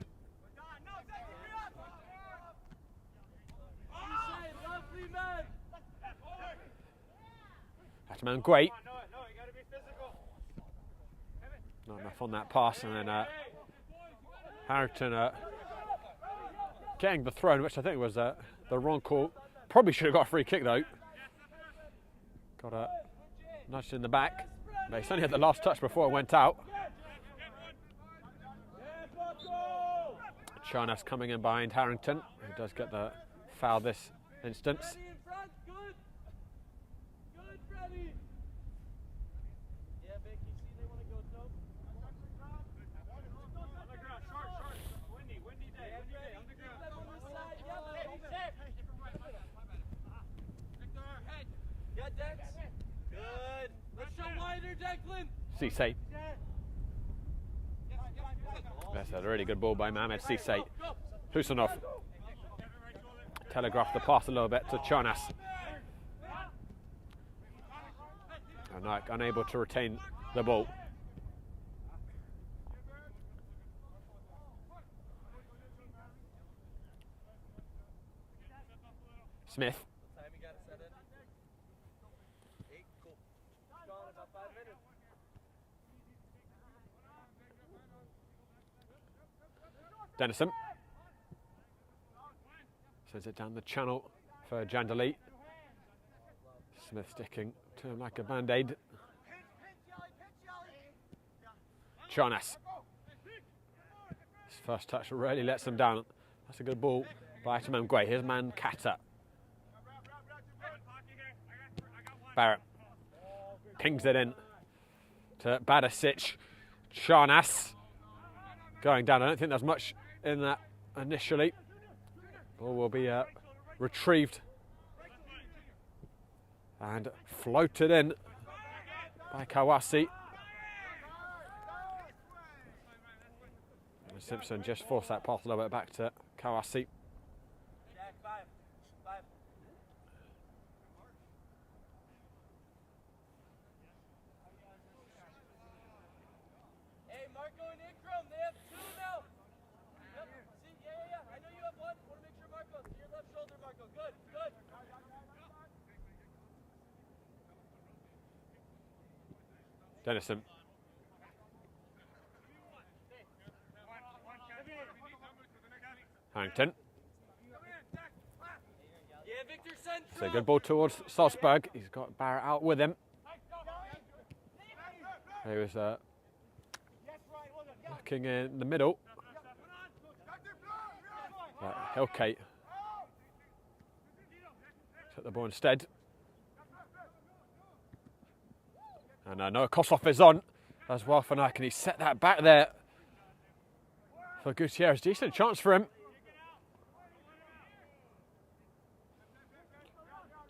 Lovely man. That's man great. Not enough on that pass, and then Harrington getting the throw, which I think was the wrong call. Probably should have got a free kick though. Got a nudge in the back. But he's only had the last touch before it went out. Charnas coming in behind Harrington, who does get the foul this instance. Good. Let's show wider, Declan. Cisse. That's a really good ball by Mohamed Cisse. Husanov telegraphed the pass a little bit to Charnas. And Nike unable to retain the ball. Smith. Dennison sends it down the channel for Jandali. Smith sticking to him like a band-aid. Charnas. His first touch really lets him down. That's a good ball by Atamem Gray. Here's man Kata. Barrett pings it in to Badasic. Charnas going down. I don't think there's much in that initially. Ball will be retrieved and floated in by Kawasi. And Simpson just forced that pass a little bit back to Kawasi. Dennison. Harrington. It's a good ball towards Salzburg. He's got Barrett out with him. He was looking in the middle. Hilke took the ball instead. And Noah Kosloff is on as well for Nike, and he set that back there for Gutierrez. Decent chance for him.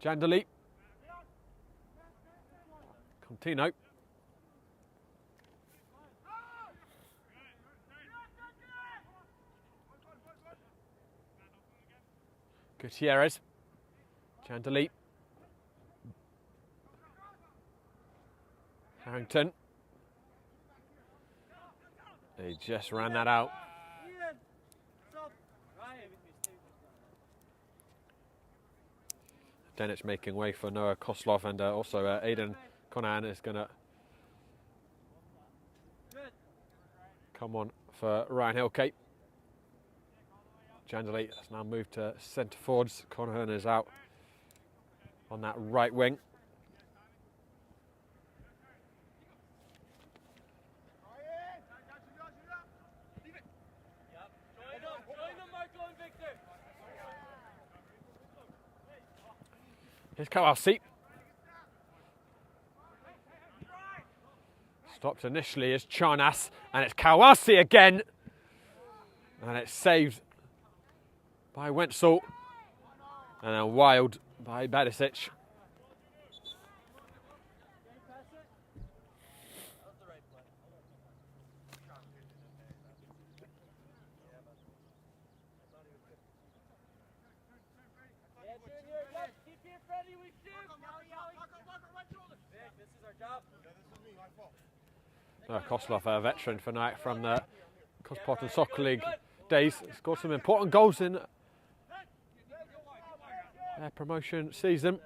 Jandali. Contino. Gutierrez. Jandali. Harrington. He just ran that out. Denich making way for Noah Koslov, and also Aidan Conan is going to come on for Ryan Hilke. Jandali has now moved to centre forwards. Conahan is out on that right wing. Here's Kawasi. Stopped initially is Charnas, and it's Kawasi again. And it's saved by Wenzel. And then wild by Badasic. Koslov, a veteran for Nike from the Metropolitan Soccer League days, scored some important goals in their promotion season.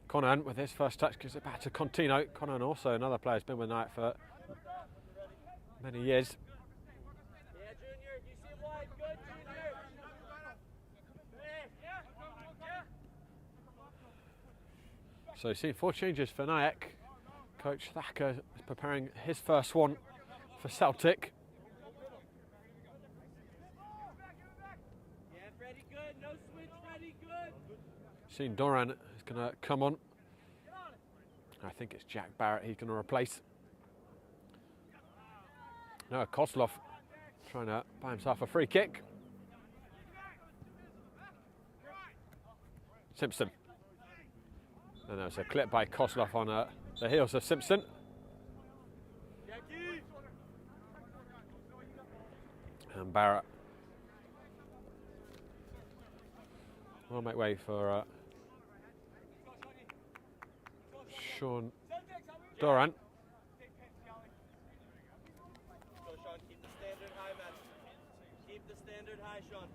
Conan with his first touch gives it back to Contino. Conan also another player who's been with Nike for many years. good, Junior. So you've seen 4 changes for Nyack. Coach Thacker is preparing his first one for Celtic. Yeah, Freddie, good. No switch, Freddie, good. Seen Doran is going to come on. I think it's Jack Barrett he's going to replace. No, Kozlov trying to buy himself a free kick. Simpson. And there was a clip by Kozlov on the heels of Simpson. And Barrett will make way for Sean Doran. Go, Sean, keep the standard high, man. Keep the standard high, Sean.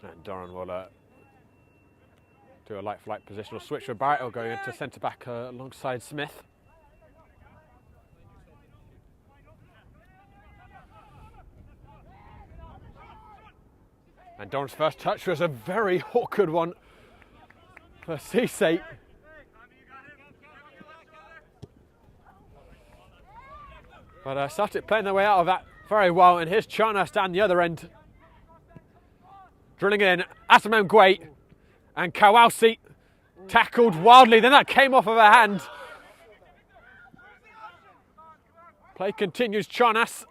And Doran will do a like-for-like positional switch with Barrett. He'll go into centre-back alongside Smith. And Doran's first touch was a very awkward one for Cisse. But Celtic playing their way out of that very well, and here's Charnas down the other end. Drilling in, Asamem Gwait and Kawausi tackled wildly, then that came off of her hand. Play continues, Charnas.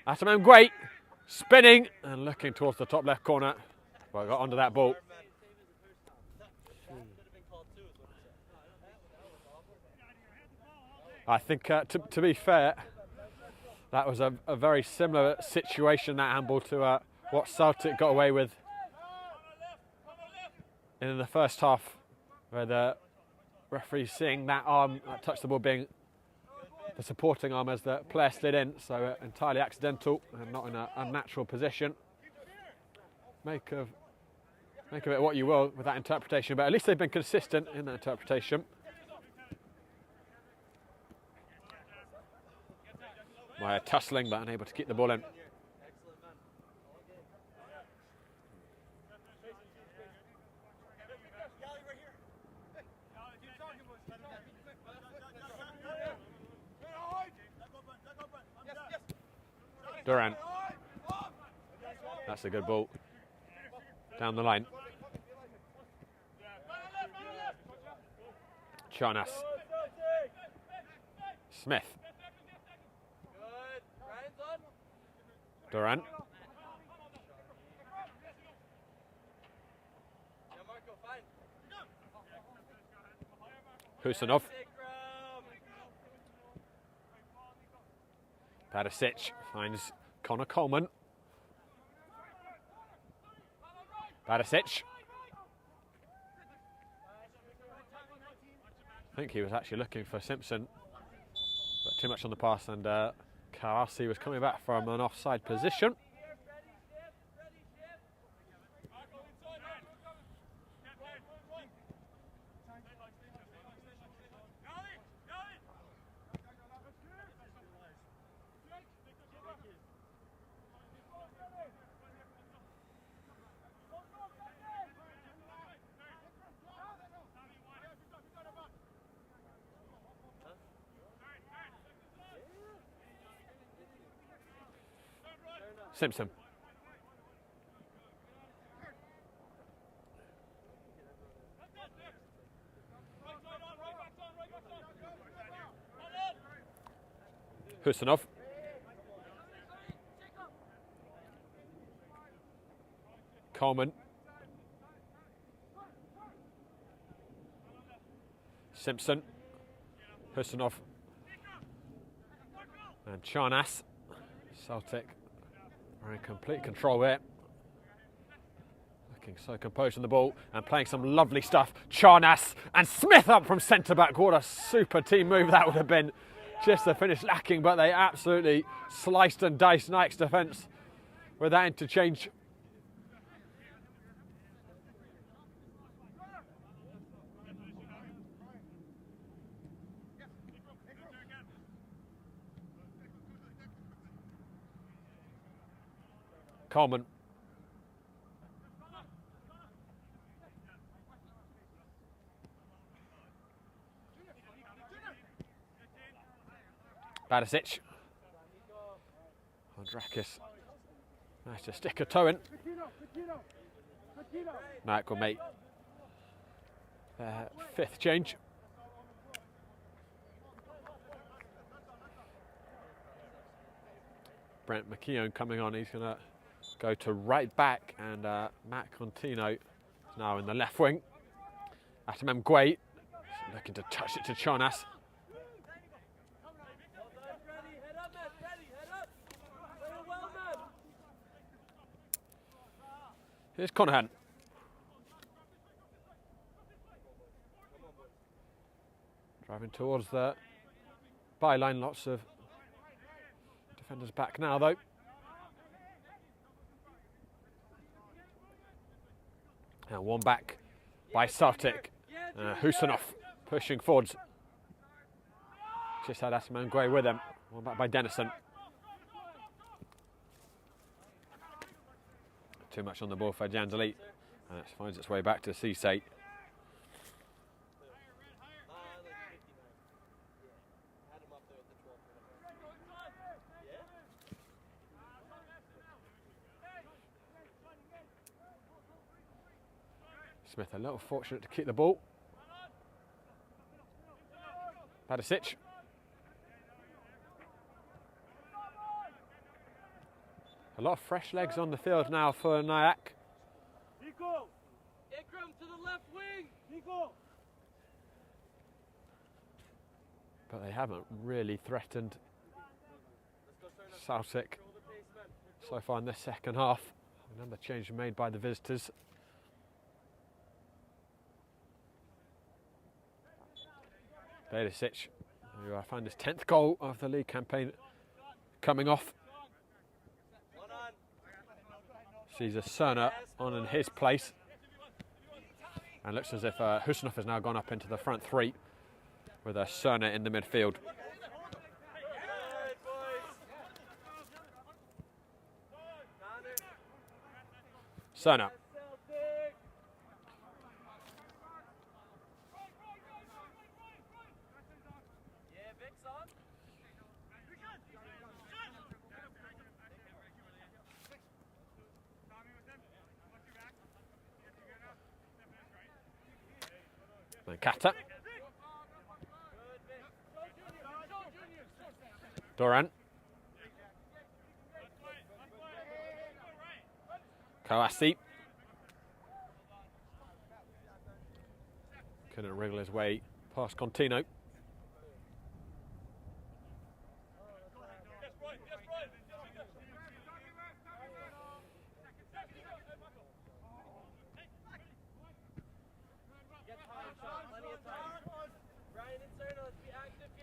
Asamem Gwait spinning and looking towards the top left corner. Well, got onto that ball. I think, to be fair, that was a very similar situation, that handball, to what Celtic got away with in the first half, where the referee seeing that arm that touched the ball being the supporting arm as the player slid in, so entirely accidental and not in a unnatural position. Make of it what you will with that interpretation, but at least they've been consistent in that interpretation. By tussling, but unable to keep the ball in. Duran. That's a good ball. Down the line. Charnas. Smith. Duran. Husanov. Padasic finds Connor Coleman. Padasic. I think he was actually looking for Simpson, but too much on the pass, and Kawausi was coming back from an offside position. Simpson. Husanov. Coleman. Simpson. Husanov. And Charnas. Celtic are in complete control there. Looking so composed on the ball and playing some lovely stuff. Charnas and Smith up from centre-back. What a super team move that would have been. Just the finish lacking, but they absolutely sliced and diced Nike's defence with that interchange. Coleman. Badisic. Andrakis managed to stick a toe in. Nayak will make their 5th change. Brent McKeown coming on. He's going to go to right back, and Matt Contino is now in the left wing. Atamem Gwe looking to touch it to Chonas. Here's Conahan. Driving towards the byline, lots of defenders back now though. And one back by Celtic. Husanov pushing forwards. Just had Asaman Gray with him. One back by Dennison. Too much on the ball for Janzali. And it finds its way back to Cisse. Smith a little fortunate to keep the ball. Badisic. A lot of fresh legs on the field now for Nayak. Nico! Ikram to the left wing! Nico! But they haven't really threatened Celtic so far in this second half. Another change made by the visitors. Badisic, who found his 10th goal of the league campaign, coming off. Sees a Cerner on in his place. And looks as if Husanov has now gone up into the front three with a Cerner in the midfield. Cerner. Mankata. Doran. Kawasi. Couldn't wriggle his way past Contino.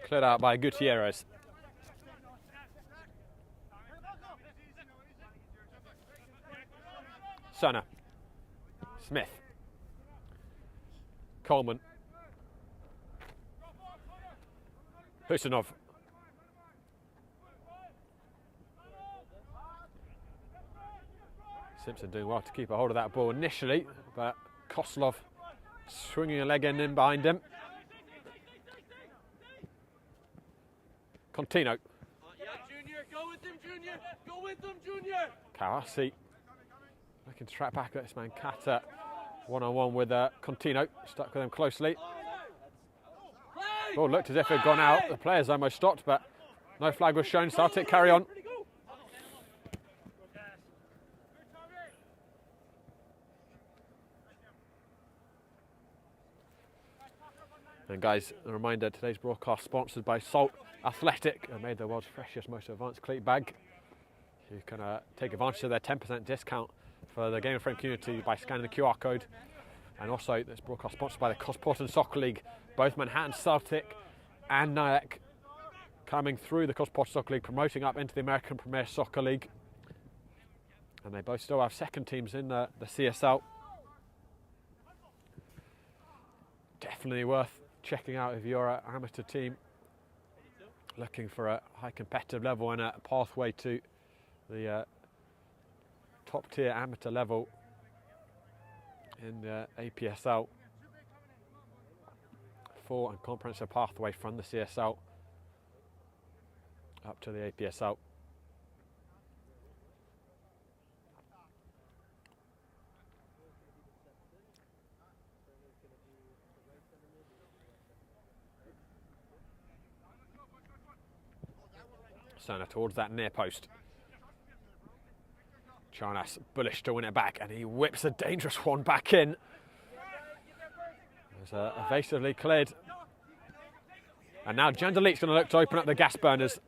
Cleared out by Gutierrez. Cerner. Smith. Coleman. Husanov. Simpson doing well to keep a hold of that ball initially, but Koslov swinging a leg in behind him. Contino. Yeah, Junior, go with him, Junior! Go with him, Junior! Kawasi looking to track back at this man Kata. One-on-one with Contino, stuck with him closely. Ball looked as if it had gone out. The players almost stopped, but no flag was shown. Celtic carry on. And guys, a reminder, today's broadcast sponsored by Salt Athletic, who made the world's freshest, most advanced cleat bag. You can take advantage of their 10% discount for the Game of Frame community by scanning the QR code. And also, this broadcast sponsored by the Cosmopolitan Soccer League. Both Manhattan Celtic and Nyack coming through the Cosmopolitan Soccer League, promoting up into the American Premier Soccer League. And they both still have second teams in the CSL. Definitely worth checking out if you're an amateur team looking for a high competitive level and a pathway to the top tier amateur level in the APSL. Full and comprehensive pathway from the CSL up to the APSL. So now towards that near post. Charnas bullish to win it back, and he whips a dangerous one back in. It's evasively cleared. And now Jandelit's going to look to open up the gas burners.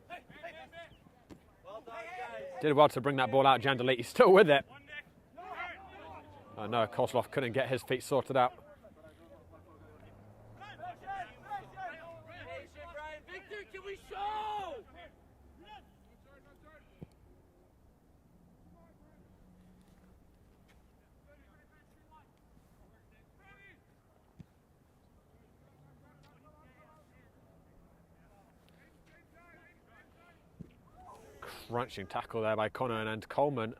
Did well to bring that ball out, Jandelit. He's still with it. Oh no, Kozlov couldn't get his feet sorted out. Victor, can we show? Crunching tackle there by Connor, and Coleman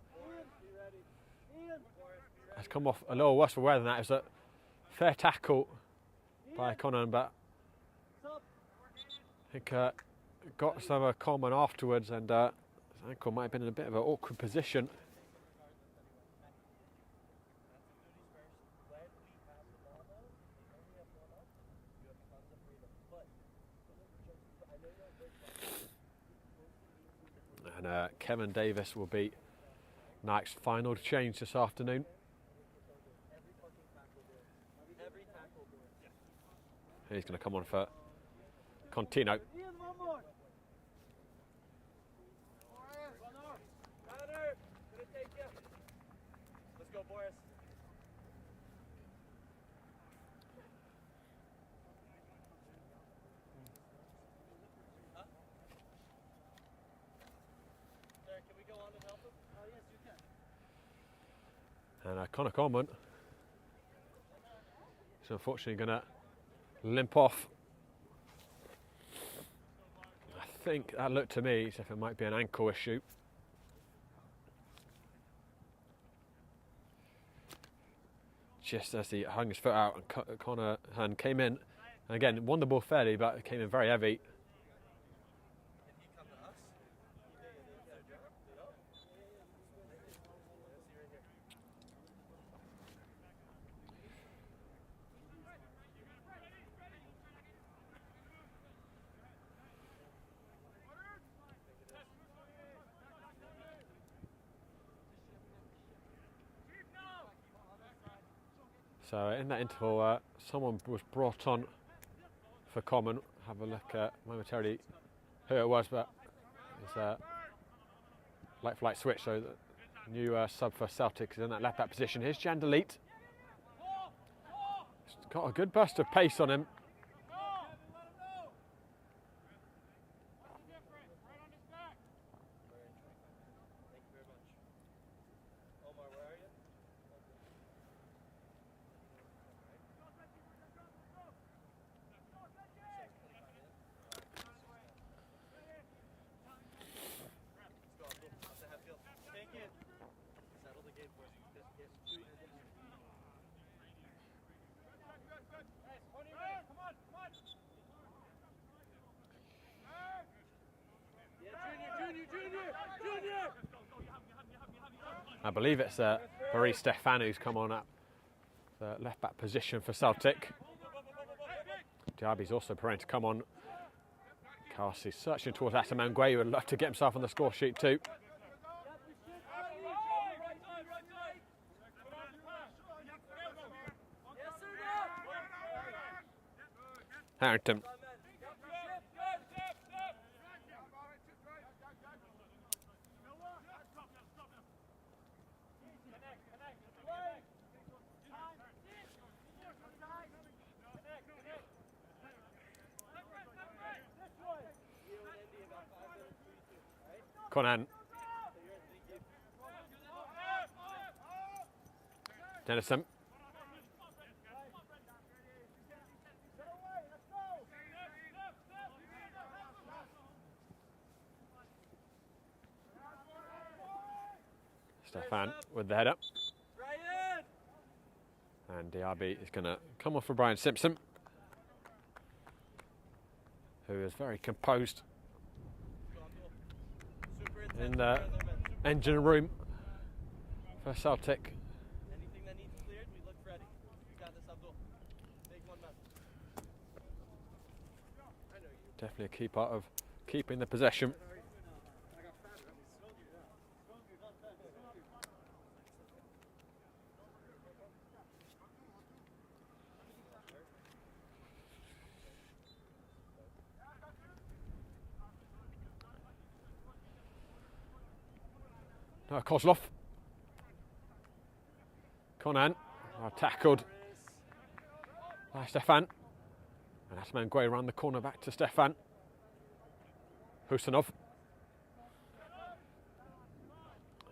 has come off a little worse for wear than that. It was a fair tackle by Connor, but I think got some of Coleman afterwards, and his ankle might have been in a bit of an awkward position. And Kevin Davis will be Nike's final change this afternoon. He's going to come on for Contino. Let's go, Boris. Can we go on and help him? Oh, yes, you can. And Connor Coleman is unfortunately going to limp off. I think that looked to me as if it might be an ankle issue. Just as he hung his foot out, and Connor hand came in, and again won the ball fairly, but it came in very heavy. So in that interval, someone was brought on for Common. Have a look at momentarily who it was, but it's a light-for-light switch. So the new sub for Celtic is in that left back position. Here's Jandelit. He's got a good burst of pace on him. I believe it's Boris Stefan who's come on up the left back position for Celtic. Diaby's also preparing to come on. Carsey's searching towards Asamangue, who would love to get himself on the score sheet too. Harrington. Conan. Dennison. Stefan with the header. And Diaby is going to come off for Brian Simpson, who is very composed in the engine room for Celtic. Anything that needs cleared, we look ready. You got this, Abdul. Big one, man. I know you. Definitely a key part of keeping the possession. No, Kozlov. Conan tackled by Stefan. And Asman Gui around the corner back to Stefan. Husanov.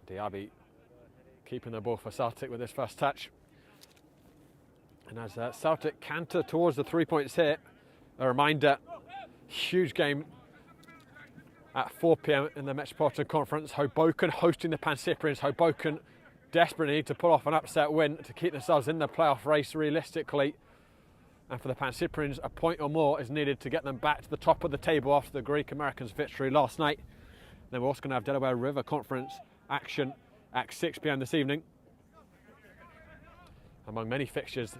Diaby keeping the ball for Celtic with his first touch. And as Celtic canter towards the 3 points here, a reminder, huge game at 4 p.m. in the Metropolitan Conference. Hoboken hosting the Pan-Cyprians. Hoboken desperately need to pull off an upset win to keep themselves in the playoff race realistically. And for the Pan-Cyprians, a point or more is needed to get them back to the top of the table after the Greek Americans' victory last night. Then we're also going to have Delaware River Conference action at 6 p.m. this evening. Among many fixtures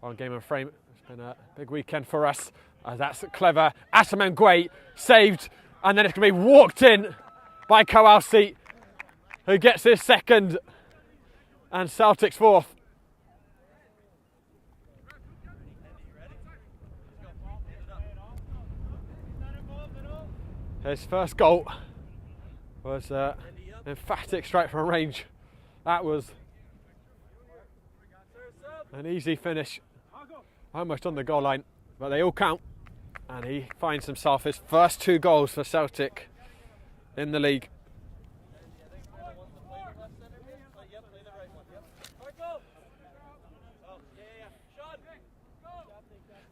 on Game and Frame, it's been a big weekend for us. That's clever. Asman Gui saved. And then it's going to be walked in by Kowalski, who gets his second and Celtic's fourth. His first goal was an emphatic strike from range. That was an easy finish, almost on the goal line, but they all count. And he finds himself his first 2 goals for Celtic in the league.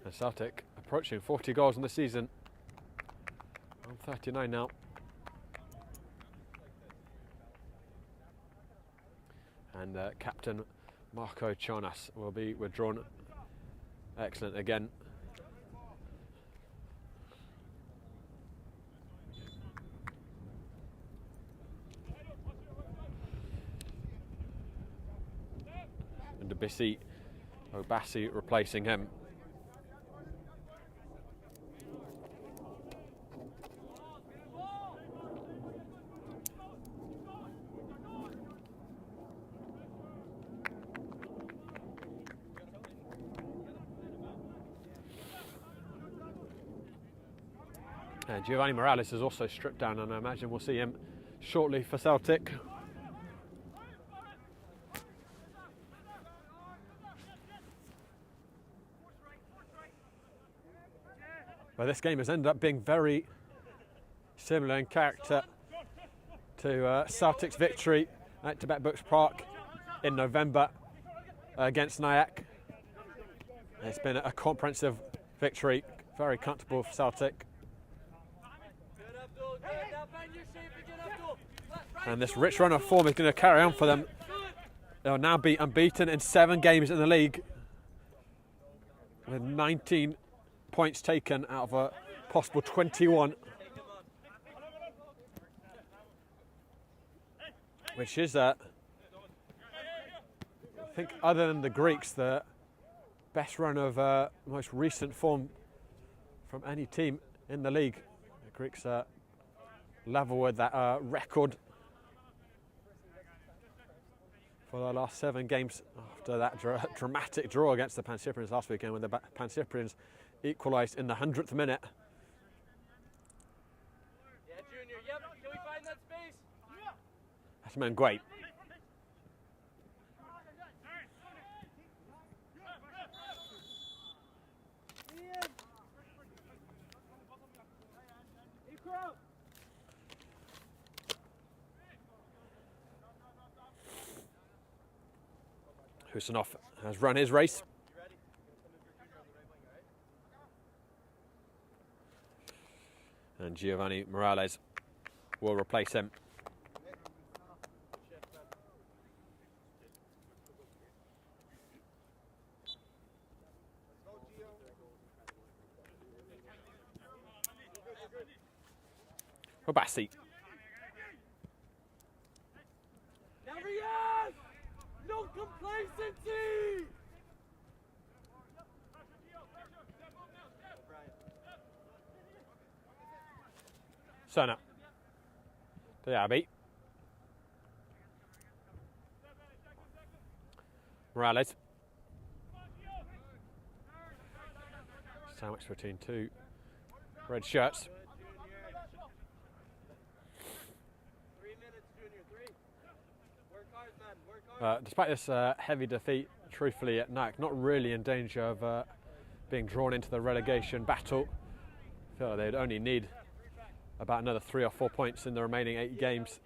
And Celtic approaching 40 goals in the season. I'm 39 now. And captain Marco Chonas will be withdrawn. Excellent again. And Obasi replacing him. And Giovanni Morales is also stripped down, and I imagine we'll see him shortly for Celtic. Well, this game has ended up being very similar in character to Celtic's victory at Tibet Books Park in November against Nyack. It's been a comprehensive victory, very comfortable for Celtic. And this rich run of form is going to carry on for them. They'll now be unbeaten in 7 games in the league, with 19 points taken out of a possible 21, which is, I think, other than the Greeks, the best run of most recent form from any team in the league. The Greeks are level with that record for the last 7 games after that dramatic draw against the Pan-Cyprians last weekend, when the Pan-Cyprians equalised in the 100th minute. Yeah, Junior, yep. Can we find that space? That's man great. Husanov has run his race. And Giovanni Morales will replace him. Obasi. Never yes! No complacency! Sana. Diaby. Morales. Sandwich between two red shirts. 3 minutes, Junior, 3. Work hard, man, work hard. Despite this heavy defeat, truthfully, NAC not really in danger of being drawn into the relegation battle. I feel like they'd only need about another 3 or 4 points in the remaining 8 games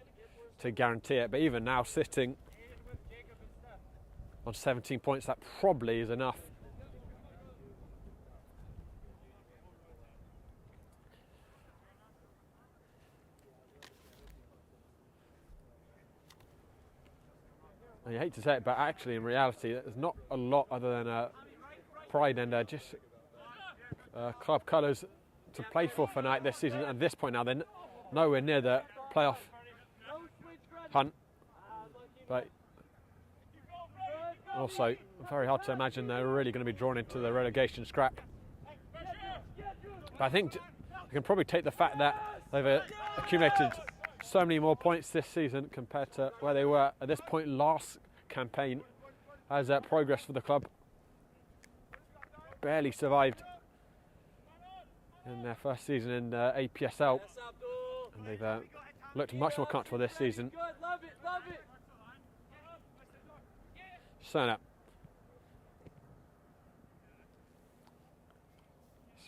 to guarantee it. But even now, sitting on 17 points, that probably is enough. And you hate to say it, but actually in reality there's not a lot other than pride and just club colours to play for tonight this season. At this point now they're nowhere near the playoff hunt, but also very hard to imagine they're really going to be drawn into the relegation scrap. But I think you can probably take the fact that they've accumulated so many more points this season compared to where they were at this point last campaign as progress for the club. Barely survived in their first season in APSL, and they've looked much more comfortable this season. Love it, love it. Sana.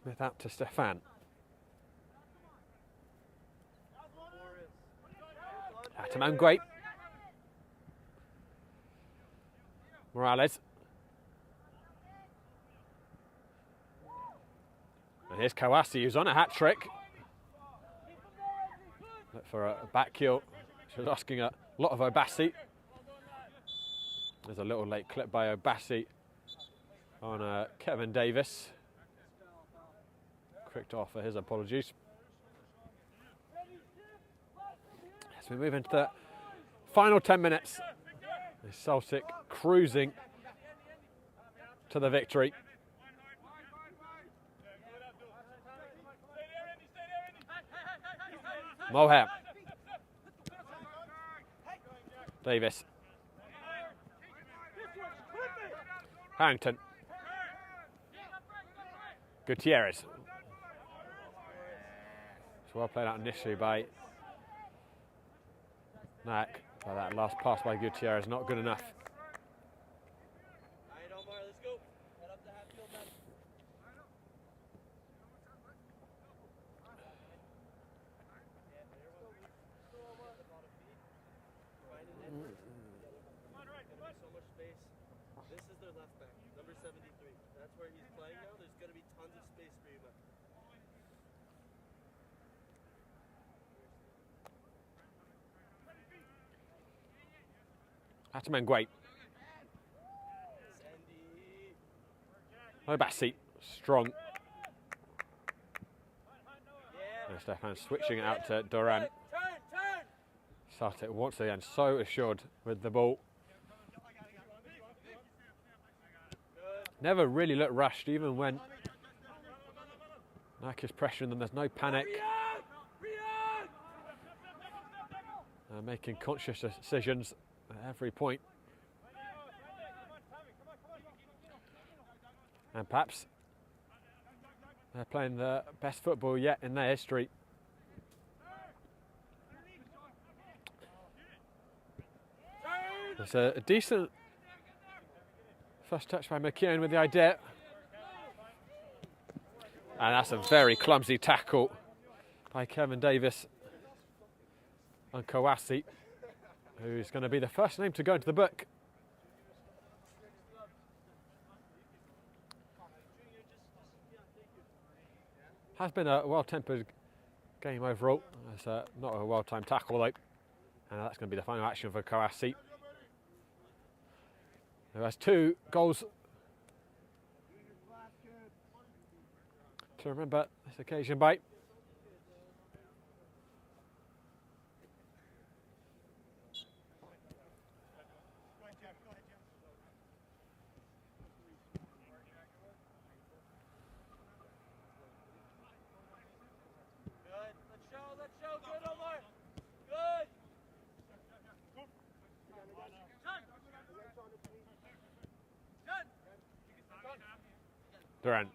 Smith out to Stefan. Ataman great. Morales. And here's Kawasi, who's on a hat-trick. Look for a back heel. She was asking a lot of Obasi. There's a little late clip by Obasi on Kevin Davis. Quick to offer his apologies. As we move into the final 10 minutes, Celtic cruising to the victory. Moher. Davis. Harrington. Gutierrez. It's well played out initially by Nack, but that last pass by Gutierrez not good enough. All right, Omar, let's go. Head up the half field, man. So much space. This is their left back, number 73. That's where he's playing now. There's going to be tons of space for you, man. Ataman great. Obasi, strong. And Stefan switching it out to Duran. Celtic once again so assured with the ball. Never really looked rushed, even when Nack is pressuring them. There's no panic. Making conscious decisions at every point. And perhaps they're playing the best football yet in their history. There's a decent first touch by McKeown with the idea. And that's a very clumsy tackle by Kevin Davis on Kawasi, who's going to be the first name to go into the book. Has been a well-tempered game overall. It's not a well-timed tackle though. And that's going to be the final action for Kawasi, who has 2 goals to remember this occasion by. Duran.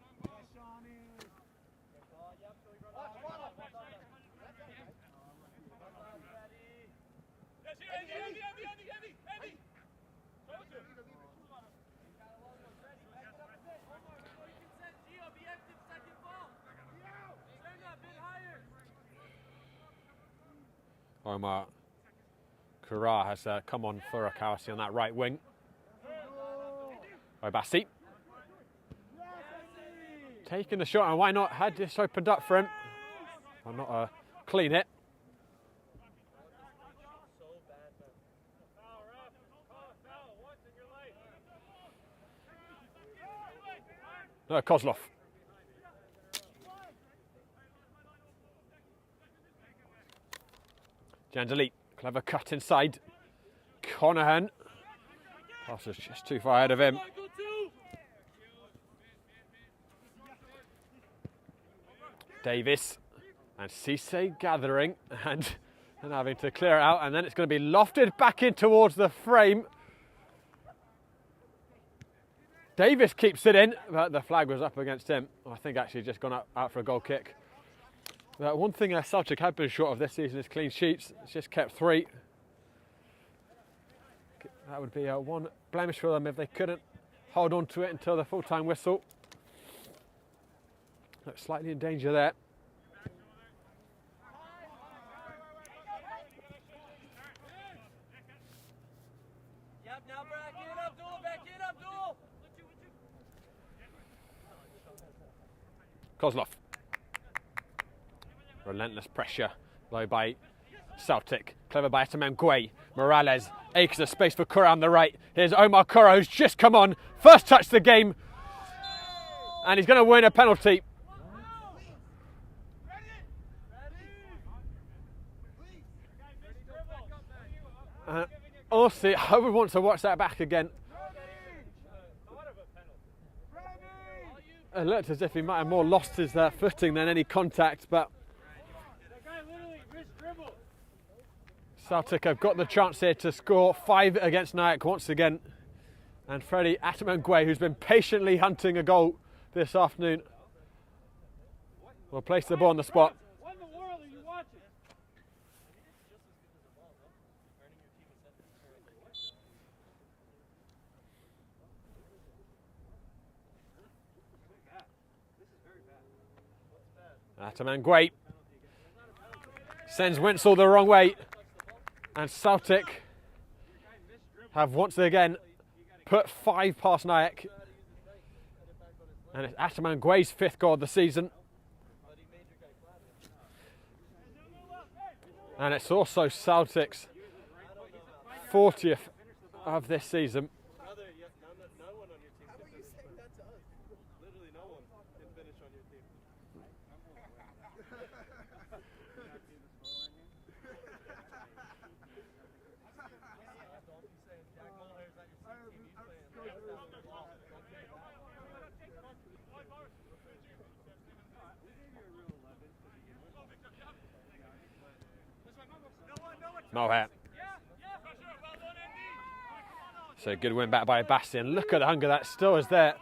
Omar Kura has come on for Akawasi on that right wing. Obasi. Taking the shot, and why not? Had this opened up for him. Why not clean it? No, Kozlov. Jandalit, clever cut inside. Conahan. Pass was just too far ahead of him. Davis and Cisse gathering and having to clear it out, and then it's going to be lofted back in towards the frame. Davis keeps it in, but the flag was up against him. I think actually just gone out for a goal kick. One thing Celtic have been short of this season is clean sheets. It's just kept 3. That would be one blemish for them if they couldn't hold on to it until the full-time whistle. Looks slightly in danger there. Yep, now back in, Abdul, back in, Abdul. Kozlov. Relentless pressure, low by Celtic. Clever by Atamangwe. Morales, acres of space for Kura on the right. Here's Omar Kura, who's just come on. First touch of the game. And he's going to win a penalty. Also, I would want to watch that back again. It looked as if he might have more lost his footing than any contact, but Celtic have got the chance here to score 5 against Nyack once again. And Freddie Atamangwe, who's been patiently hunting a goal this afternoon, will place the ball on the spot. What in the world are you watching? Atamangwe sends Winsel the wrong way, and Celtic have once again put 5 past Nyack, and it's Atamangwe's 5th goal of the season, and it's also Celtic's 40th of this season. Mohat. So good win back by Bastian. Look at the hunger that still is there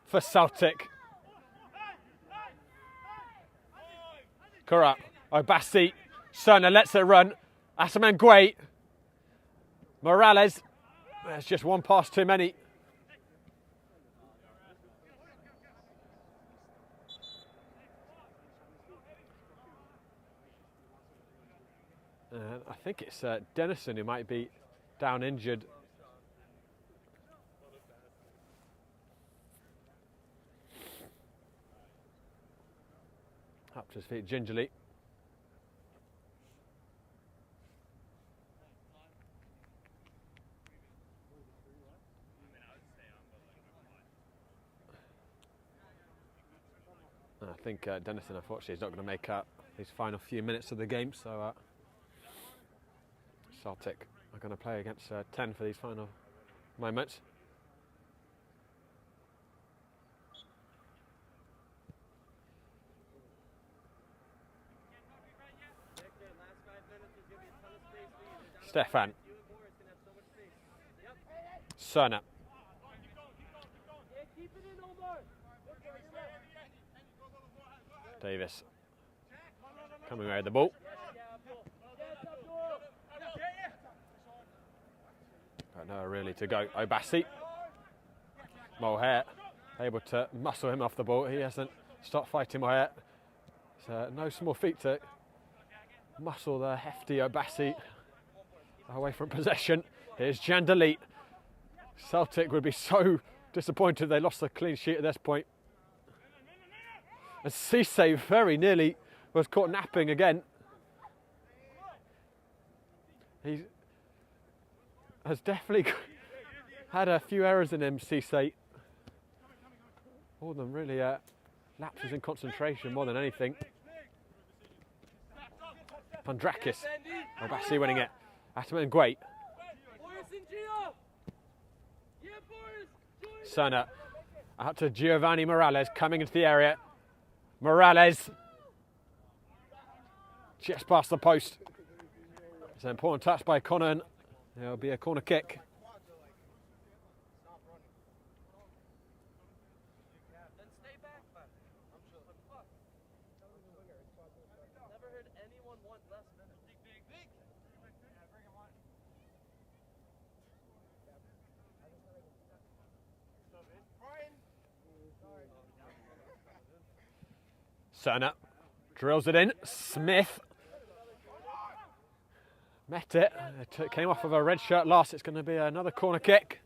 for Celtic. Kura, Obasi, Serna lets it run. Atamangwe, Morales. There's just one pass too many. I think it's Dennison who might be down injured. Up to his feet gingerly. I think Dennison, unfortunately, is not going to make up his final few minutes of the game, so Celtic are going to play against 10 for these final moments. Stefan. Serna. Davis coming away with the ball. But no, really to go. Obasi. Mohair able to muscle him off the ball. He hasn't stopped fighting Mohair. It's no small feat to muscle the hefty Obasi away from possession. Here's Jandalit. Celtic would be so disappointed they lost the clean sheet at this point. And Cisse very nearly was caught napping again. He has definitely had a few errors in him, Cisse. All of them really lapses in concentration more than anything. Pandrakis. Obasi winning it. Ataman Guait. Serna out to Giovanni Morales coming into the area. Morales just past the post. It's an important touch by Conan. It'll be a corner kick. Serna drills it in. Smith met it. It came off of a red shirt last. It's going to be another corner kick.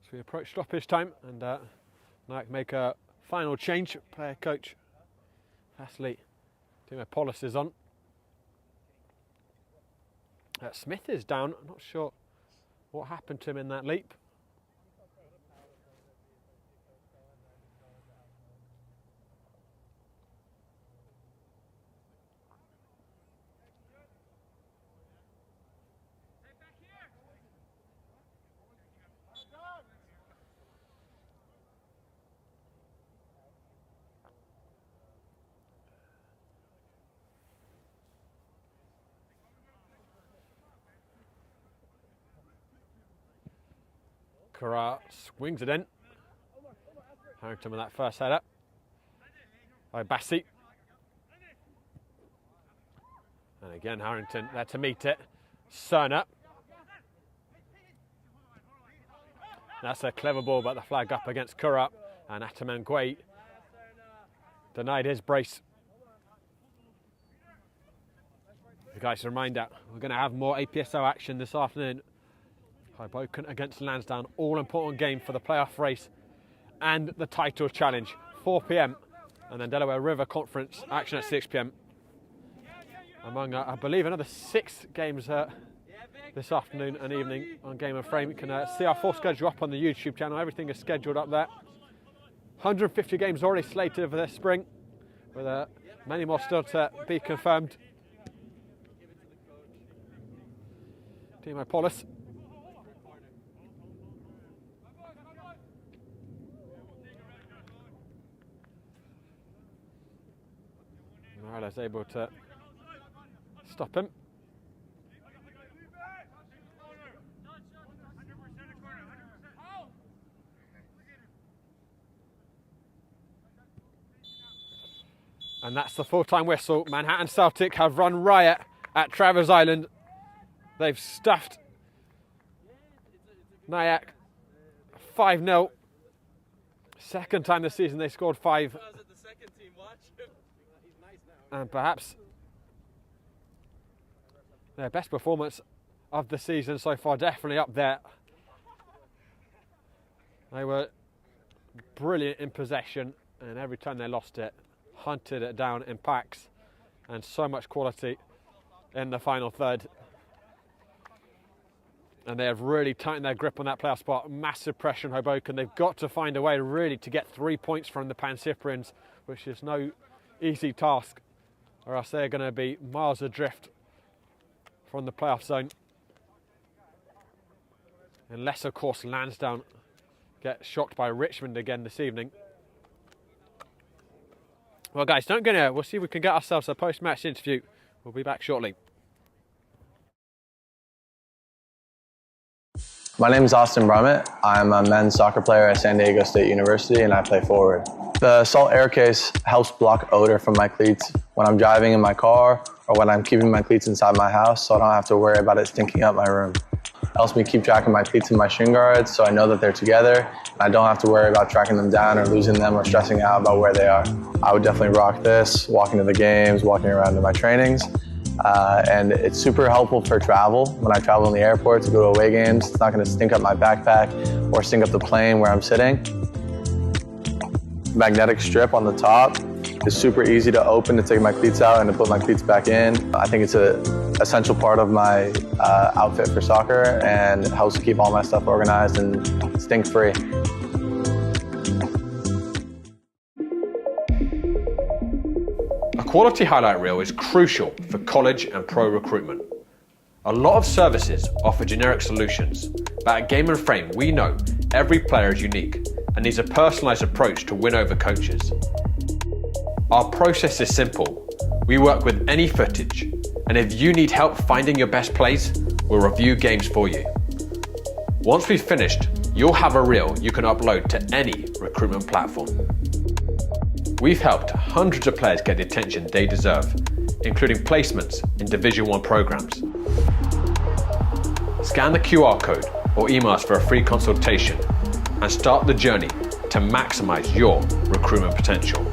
So we approach stoppage time and Nike make a final change. Player coach athlete Timo Polis is on. Smith is down. I'm not sure what happened to him in that leap. Carra swings it in. Harrington with that first header. Obasi. And again Harrington there to meet it. Serna. That's a clever ball, but the flag up against Carra. And Ataman Guait denied his brace. You guys, a reminder, we're going to have more APSL action this afternoon. Hoboken against Lansdowne, all important game for the playoff race and the title challenge. 4 p.m. and then Delaware River Conference action at 6 p.m. Among, I believe, another 6 games this afternoon and evening on Game and Frame. You can see our full schedule up on the YouTube channel. Everything is scheduled up there. 150 games already slated for this spring, with many more still to be confirmed. Timo Polis. Morales able to stop him. And that's the full-time whistle. Manhattan Celtic have run riot at Travers Island. They've stuffed Nyack 5-0. Second time this season they scored 5. And perhaps their best performance of the season so far, definitely up there. They were brilliant in possession, and every time they lost it, hunted it down in packs, and so much quality in the final third. And they have really tightened their grip on that playoff spot. Massive pressure on Hoboken. They've got to find a way really to get 3 points from the Pan Cyprians, which is no easy task, or else they're going to be miles adrift from the playoff zone. Unless, of course, Lansdowne get shocked by Richmond again this evening. Well, guys, don't go anywhere. We'll see if we can get ourselves a post-match interview. We'll be back shortly. My name is Austin Brummett. I'm a men's soccer player at San Diego State University and I play forward. The salt air case helps block odor from my cleats when I'm driving in my car or when I'm keeping my cleats inside my house, so I don't have to worry about it stinking up my room. It helps me keep track of my cleats and my shin guards so I know that they're together and I don't have to worry about tracking them down or losing them or stressing out about where they are. I would definitely rock this, walking to the games, walking around to my trainings. And it's super helpful for travel. When I travel in the airport to go to away games, it's not going to stink up my backpack or stink up the plane where I'm sitting. Magnetic strip on the top is super easy to open to take my cleats out and to put my cleats back in. I think it's an essential part of my outfit for soccer and helps keep all my stuff organized and stink-free. A quality highlight reel is crucial for college and pro recruitment. A lot of services offer generic solutions, but at Game & Frame we know every player is unique and needs a personalised approach to win over coaches. Our process is simple. We work with any footage, and if you need help finding your best plays, we'll review games for you. Once we've finished, you'll have a reel you can upload to any recruitment platform. We've helped hundreds of players get the attention they deserve, including placements in Division 1 programs. Scan the QR code or email us for a free consultation and start the journey to maximize your recruitment potential.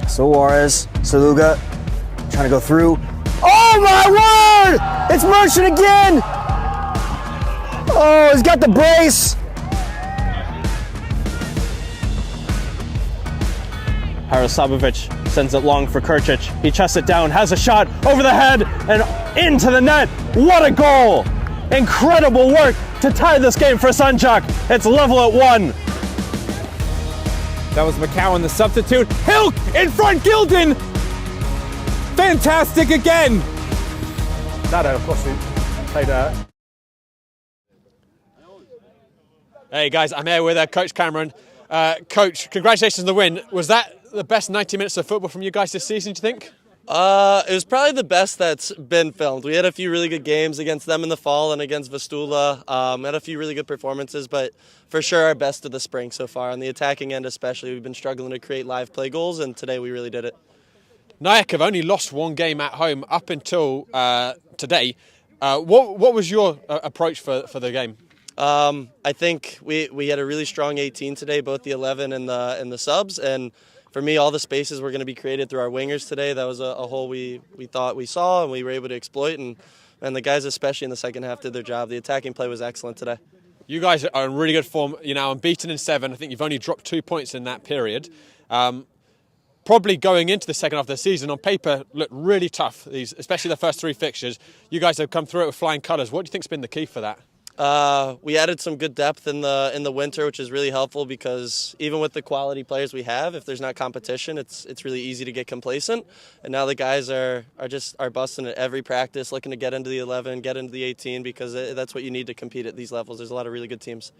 Suarez, Saluga, trying to go through. Oh my word! It's Merchant again! Oh, he's got the brace. Harasabovic sends it long for Kurcic. He chests it down, has a shot over the head and into the net. What a goal! Incredible work to tie this game for Sanjak. It's level at 1. That was McCowan, the substitute. Hilk in front, Gilden! Fantastic again! Nada, of course, we played Hey guys, I'm here with Coach Cameron. Coach, congratulations on the win. Was that the best 90 minutes of football from you guys this season, do you think? It was probably the best that's been filmed. We had a few really good games against them in the fall and against Vistula. Had a few really good performances, but for sure our best of the spring so far. On the attacking end especially, we've been struggling to create live play goals, and today we really did it. Nyack have only lost one game at home up until today. What was your approach for the game? I think we had a really strong 18 today, both the 11 and the subs, and for me, all the spaces were going to be created through our wingers today. That was a hole we thought we saw and we were able to exploit, and the guys, especially in the second half, did their job. The attacking play was excellent today. You guys are in really good form. You're now unbeaten in 7. I think you've only dropped 2 points in that period. Probably going into the second half of the season, on paper, looked really tough, especially the first 3 fixtures. You guys have come through it with flying colours. What do you think's been the key for that? We added some good depth in the winter, which is really helpful because even with the quality players we have, if there's not competition, it's really easy to get complacent. And now the guys are busting at every practice, looking to get into the 11, get into the 18, because that's what you need to compete at these levels. There's a lot of really good teams.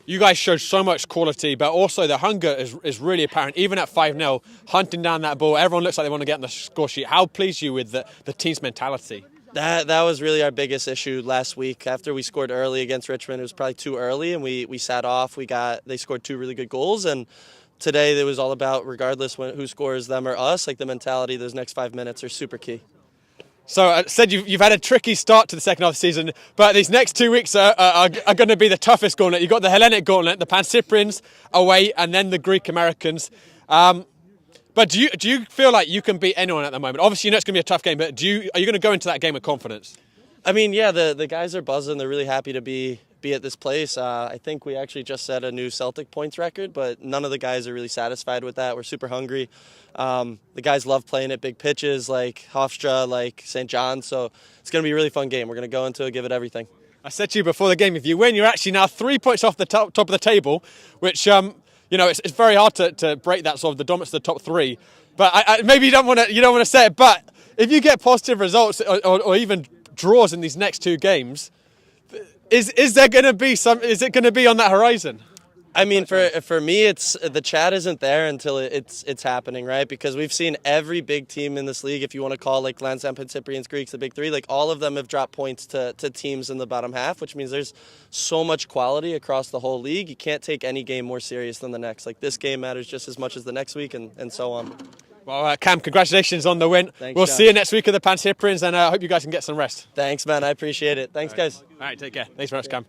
You guys showed so much quality, but also the hunger is really apparent. Even at 5-0, hunting down that ball, everyone looks like they want to get on the score sheet. How pleased are you with the team's mentality? That was really our biggest issue last week. After we scored early against Richmond, it was probably too early, and we sat off. They scored 2 really good goals, and today it was all about, regardless who scores, them or us, like the mentality those next 5 minutes are super key. So I said you've had a tricky start to the second half of the season, but these next 2 weeks are going to be the toughest gauntlet. You've got the Hellenic gauntlet, the Pan-Cyprians away, and then the Greek Americans. But do you feel like you can beat anyone at the moment? Obviously, you know it's going to be a tough game, but are you going to go into that game with confidence? I mean, yeah, the guys are buzzing. They're really happy to be at this place. I think we actually just set a new Celtic points record, but none of the guys are really satisfied with that. We're super hungry. The guys love playing at big pitches like Hofstra, like St. John, so it's going to be a really fun game. We're going to go into it, give it everything. I said to you before the game, if you win, you're actually now 3 points off the top of the table, which it's very hard to break that sort of the dominance of the top 3. But maybe you don't want to say it. But if you get positive results or even draws in these next 2 games, is there going to be some? Is it going to be on that horizon? I mean, for me, it's the chat isn't there until it's happening, right? Because we've seen every big team in this league, if you want to call like Lansdowne, Pan-Cyprians, Greeks, the big 3, like all of them have dropped points to teams in the bottom half, which means there's so much quality across the whole league. You can't take any game more serious than the next. Like this game matters just as much as the next week, and so on. Well, Cam, congratulations on the win. Thanks, we'll Josh. see you next week at the Pan-Cyprians, and I hope you guys can get some rest. Thanks, man. I appreciate it. Thanks, guys. All right, take care. Thanks very much, Cam.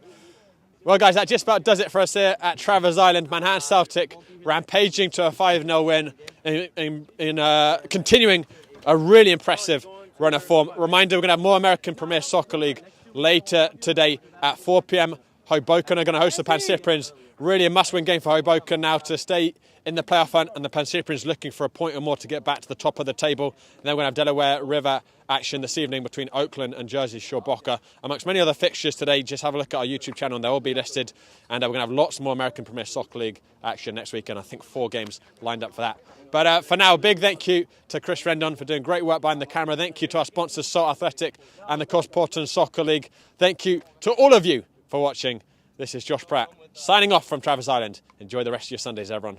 Well, guys, that just about does it for us here at Travers Island. Manhattan Celtic rampaging to a 5-0 win in continuing a really impressive run of form. Reminder, we're going to have more American Premier Soccer League later today at 4 p.m. Hoboken are going to host the Pan-Cyprians. Really a must-win game for Hoboken now to stay in the playoff hunt, and the Pan-Cyprians looking for a point or more to get back to the top of the table. And then we're going to have Delaware River action this evening between Oakland and Jersey Shore Boca. Amongst many other fixtures today, just have a look at our YouTube channel and they'll all be listed. And we're going to have lots more American Premier Soccer League action next weekend. I think 4 games lined up for that. But for now, big thank you to Chris Rendon for doing great work behind the camera. Thank you to our sponsors, Salt Athletic and the Cosmopolitan Soccer League. Thank you to all of you for watching. This is Josh Pratt signing off from Travers Island. Enjoy the rest of your Sundays, everyone.